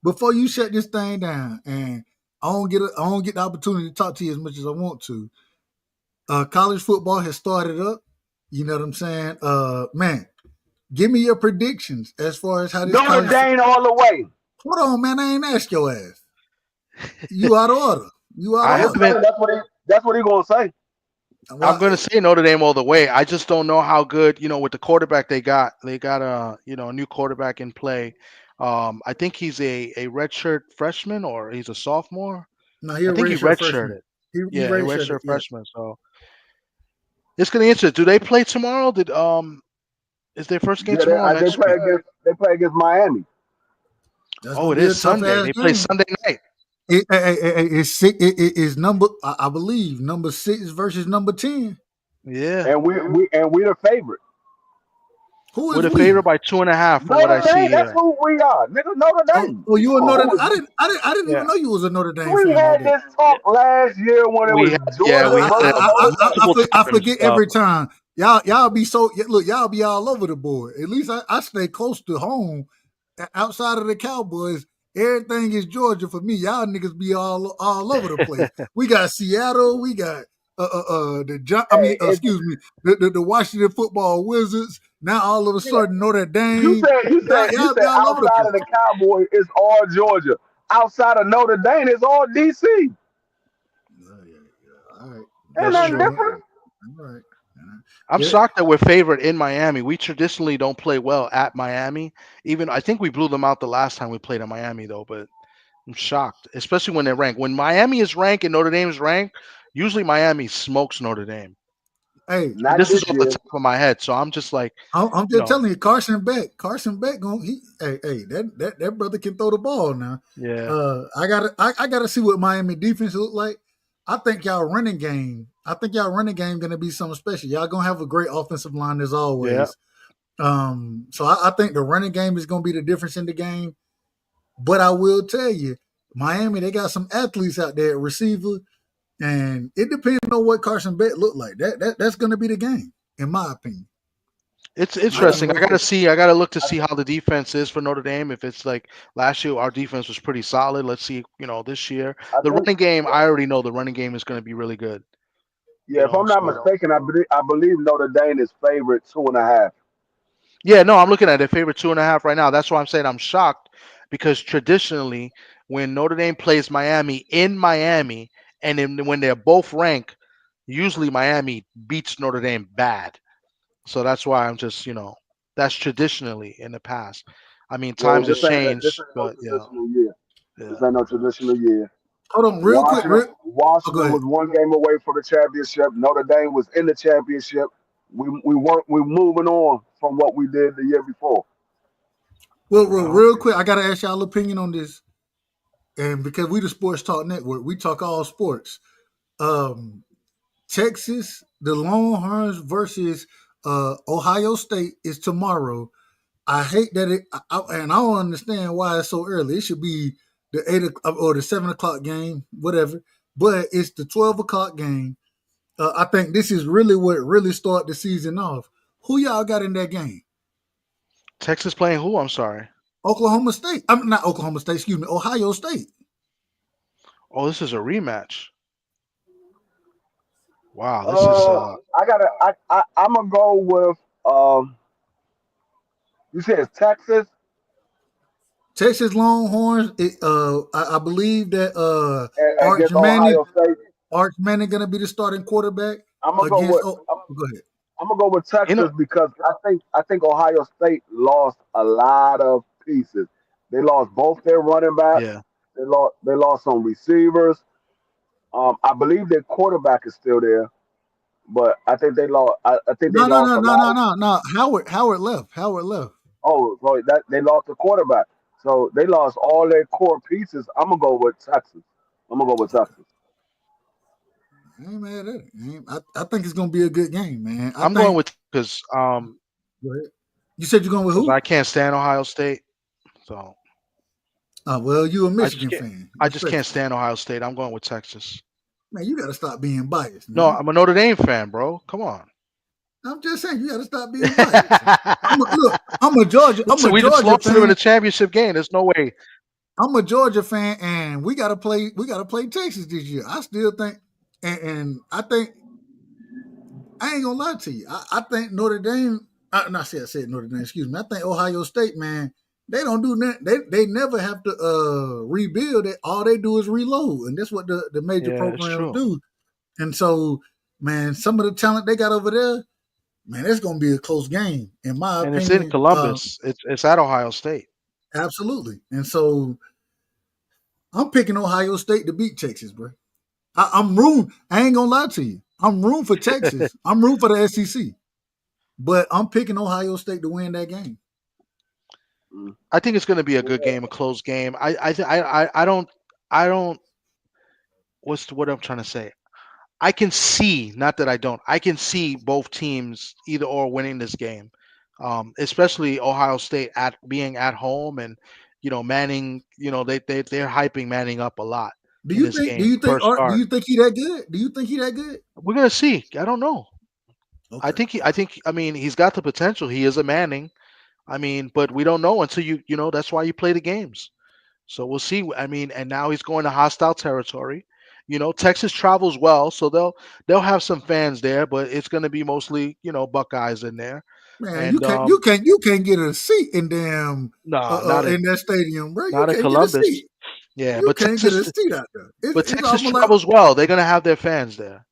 Before you shut this thing down, and I don't get the opportunity to talk to you as much as I want to. College football has started up. You know what I'm saying? Man, give me your predictions as far as how this Notre Dame all the way. Hold on, man. I ain't asked your ass. You out of order. That's what he gonna say. I'm going to say Notre Dame all the way. I just don't know how good, with the quarterback they got. They got a new quarterback in play. I think he's a redshirt freshman or he's a sophomore. No, I think he redshirted. He redshirt freshman. So it's going to be interesting. Do they play tomorrow? Is their first game tomorrow? They play against Miami. It is Sunday. They play Sunday night. It's number, I believe, number 6 versus number 10. Yeah, and we the favorite. Who is we're the favorite by 2.5 from what I see here. That's who we are, nigga. Notre Dame. Oh, you a Notre Dame? I didn't even know you was a Notre Dame. We had this talk last year when it was Georgia. I forget every time. Y'all be y'all be all over the board. At least I stay close to home. Outside of the Cowboys, everything is Georgia for me. Y'all niggas be all over the place. We got Seattle. We got the Washington Football Wizards. Now all of a sudden Notre Dame. You said outside of the Cowboys it's all Georgia. Outside of Notre Dame it's all DC. All right. Ain't nothing different. All right. I'm shocked that we're favored in Miami. We traditionally don't play well at Miami. Even I think we blew them out the last time we played in Miami, though. But I'm shocked, especially when they're ranked. When Miami is ranked and Notre Dame is ranked, usually Miami smokes Notre Dame. Hey, this is off the top of my head, so I'm just like, I'm just telling you, Carson Beck, that brother can throw the ball now. Yeah. I gotta see what Miami defense look like. I think y'all running game gonna be something special. Y'all gonna have a great offensive line as always. Yeah. So I think the running game is gonna be the difference in the game. But I will tell you, Miami, they got some athletes out there at receiver, and it depends on what Carson Beck look like. That's gonna be the game, in my opinion. It's interesting. I gotta look to see how the defense is for Notre Dame. If it's like last year, our defense was pretty solid. Let's see, this year. Running game, I already know the running game is going to be really good. Yeah, if I'm not mistaken, I believe Notre Dame is favorite 2.5. Yeah, no, I'm looking at it, favorite 2.5 right now. That's why I'm saying I'm shocked because traditionally, when Notre Dame plays Miami in Miami, and then when they're both ranked, usually Miami beats Notre Dame bad. So that's why I'm just, that's traditionally in the past. I mean, times have changed, but This ain't no traditional year. Hold on, real quick. Washington was one game away from the championship. Notre Dame was in the championship. We're moving on from what we did the year before. Well, real quick, I gotta ask y'all opinion on this, and because we the Sports Talk Network, we talk all sports. Texas, the Longhorns versus Ohio State is tomorrow. I hate that and I don't understand why it's so early. It should be the 8 or the 7 o'clock game, whatever. But it's the 12 o'clock game. I think this is really what really start the season off. Who y'all got in that game? Texas playing who? I'm sorry. Oklahoma State. I'm not Oklahoma State. Excuse me, Ohio State. Oh, this is a rematch. Wow, this is. I'm gonna go with. You said it's Texas. Texas Longhorns. I believe that Against Ohio State. Arch Manning gonna be the starting quarterback. I'm gonna go with. Go ahead. I'm gonna go with Texas because I think Ohio State lost a lot of pieces. They lost both their running backs. Yeah. They lost some receivers. I believe their quarterback is still there, but I think they lost. I think they lost. No. Howard left. Oh, so they lost the quarterback. So they lost all their core pieces. I'm gonna go with Texas. I ain't mad at it. I think it's gonna be a good game, man. I'm going with because Go ahead. You said you're going with who? I can't stand Ohio State, so. Well, you a Michigan fan. I just can't stand Ohio State. I'm going with Texas. Man, you got to stop being biased. Man. No, I'm a Notre Dame fan, bro. Come on. I'm just saying you got to stop being biased. I'm a Georgia. We just lost them in the championship game. There's no way. I'm a Georgia fan, and we got to play. We got to play Texas this year. I still think, and I think I ain't gonna lie to you. I think Notre Dame. I said Notre Dame. Excuse me. I think Ohio State, man. They don't do that. They never have to rebuild it. All they do is reload, and that's what the major programs do. And so, man, some of the talent they got over there, man, it's going to be a close game in my opinion. And it's in Columbus. It's at Ohio State. Absolutely. And so, I'm picking Ohio State to beat Texas, bro. I'm rooting. I ain't gonna lie to you. I'm rooting for Texas. I'm rooting for the SEC, but I'm picking Ohio State to win that game. I think it's going to be a good game, a close game. I don't. What I'm trying to say? I can see, not that I don't. I can see both teams either or winning this game, especially Ohio State being at home and Manning. They're hyping Manning up a lot. Do you think he that good? Do you think he that good? We're gonna see. I don't know. Okay. I mean, he's got the potential. He is a Manning. I mean, but we don't know until that's why you play the games. So we'll see. I mean, and now he's going to hostile territory. Texas travels well, so they'll have some fans there, but it's going to be mostly, Buckeyes in there. Man, and, you can't get a seat in in that stadium, bro. Not in Columbus. Yeah, but can't get a seat out there. But Texas travels well. They're going to have their fans there.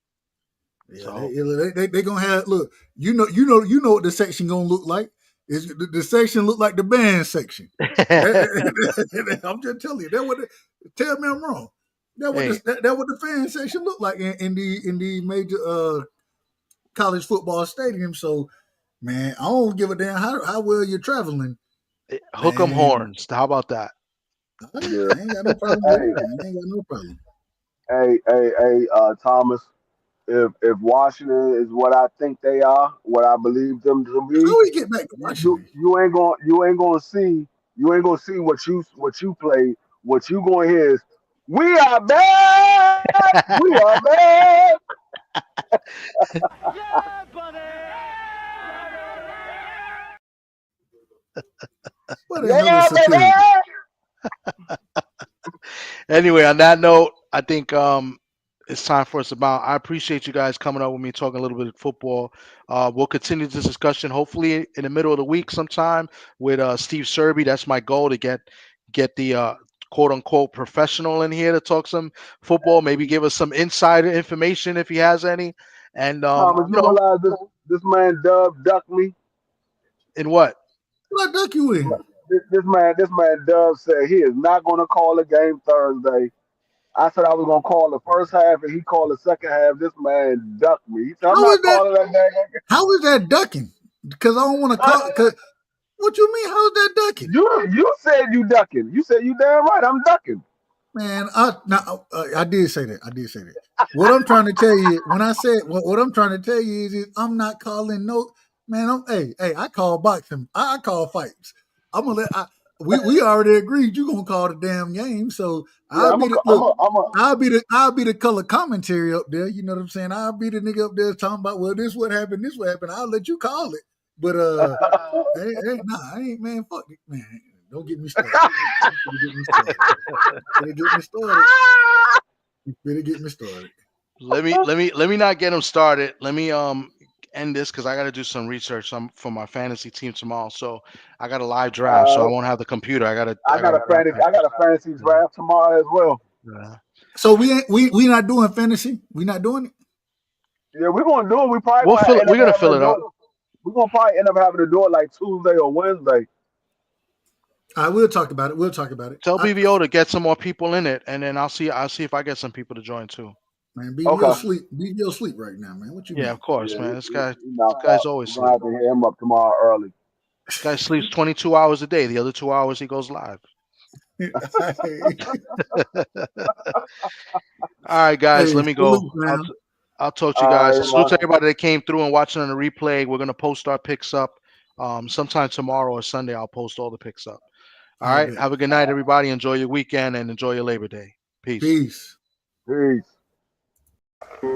Yeah, so. They're going to have look. You know what the section going to look like. The section look like the band section. I'm just telling you. Tell me I'm wrong. That what the fan section look like in the major college football stadium. So, man, I don't give a damn how well you're traveling. Hook 'em horns. How about that? I ain't got no problem. Hey, Thomas. If Washington is what I think they are, what I believe them to be, how we get back to Washington? You ain't gonna see what you play. What you gonna hear is we are bad. We are bad. Yeah, buddy. Yeah, baby. Anyway, on that note, I think it's time for us to bounce. I appreciate you guys coming up with me, talking a little bit of football. We'll continue this discussion hopefully in the middle of the week sometime with Steve Serby. That's my goal, to get the quote unquote professional in here to talk some football, maybe give us some insider information if he has any. And Thomas, you realize this man Dub ducked me? In what? What duck you in? This man Dub said he is not gonna call a game Thursday. I said I was gonna call the first half, and he called the second half. This man ducked me. He said, how is that ducking? Because I don't want to call. What you mean? How's that ducking? You said you ducking. You said you damn right. I'm ducking. Man, I did say that. What I'm trying to tell you, when I said what I'm trying to tell you is I'm not calling no Man, I call boxing. I call fights. I'm gonna let. We already agreed you gonna call the damn game, so I'll be the color commentary up there. You know what I'm saying? I'll be the nigga up there talking about, well, this what happened, this what happened. I'll let you call it, but I ain't, man. Fuck it, man. Don't get me started. You better get me started. Let me not get him started. Let me end this because I got to do some research for my fantasy team tomorrow. So I got a live draft, so I won't have the computer. I got a fantasy draft tomorrow as well. Yeah. So we not doing fantasy. We not doing it. Yeah, we're gonna do it. We're gonna fill it up. We're gonna probably end up having to do it like Tuesday or Wednesday. All right, we'll talk about it. Tell BVO to get some more people in it, and then I'll see if I get some people to join too. Man, BVO sleep right now, man. What you mean? Of course, man. This guy's always sleeping. I have to hit him up tomorrow early. This guy sleeps 22 hours a day. The other 2 hours he goes live. All right, guys, let me go. I'll talk to you guys. Salute to everybody that came through and watching on the replay. We're gonna post our picks up sometime tomorrow or Sunday. I'll post all the picks up. All right. Have a good night, everybody. Enjoy your weekend and enjoy your Labor Day. Peace. Peace. How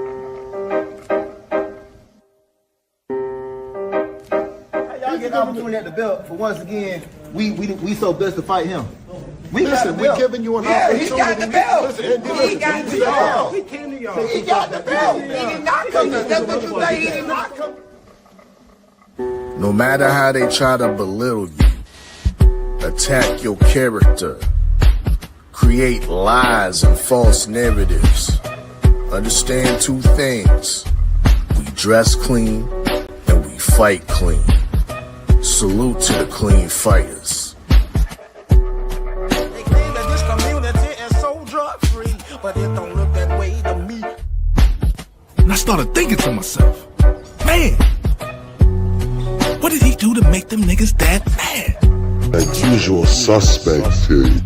y'all get an opportunity at the belt for once again? We so blessed to fight him. We're giving you an opportunity. He got the belt. He got the belt. He got the belt. He did not come. That's what you say. He did not come. No matter how they try to belittle you, attack your character, create lies and false narratives, understand two things: we dress clean and we fight clean. Salute to the clean fighters. They claim that this community is so drug-free, but it don't look that way to me. And I started thinking to myself, man, what did he do to make them niggas that mad? Like usual suspects here.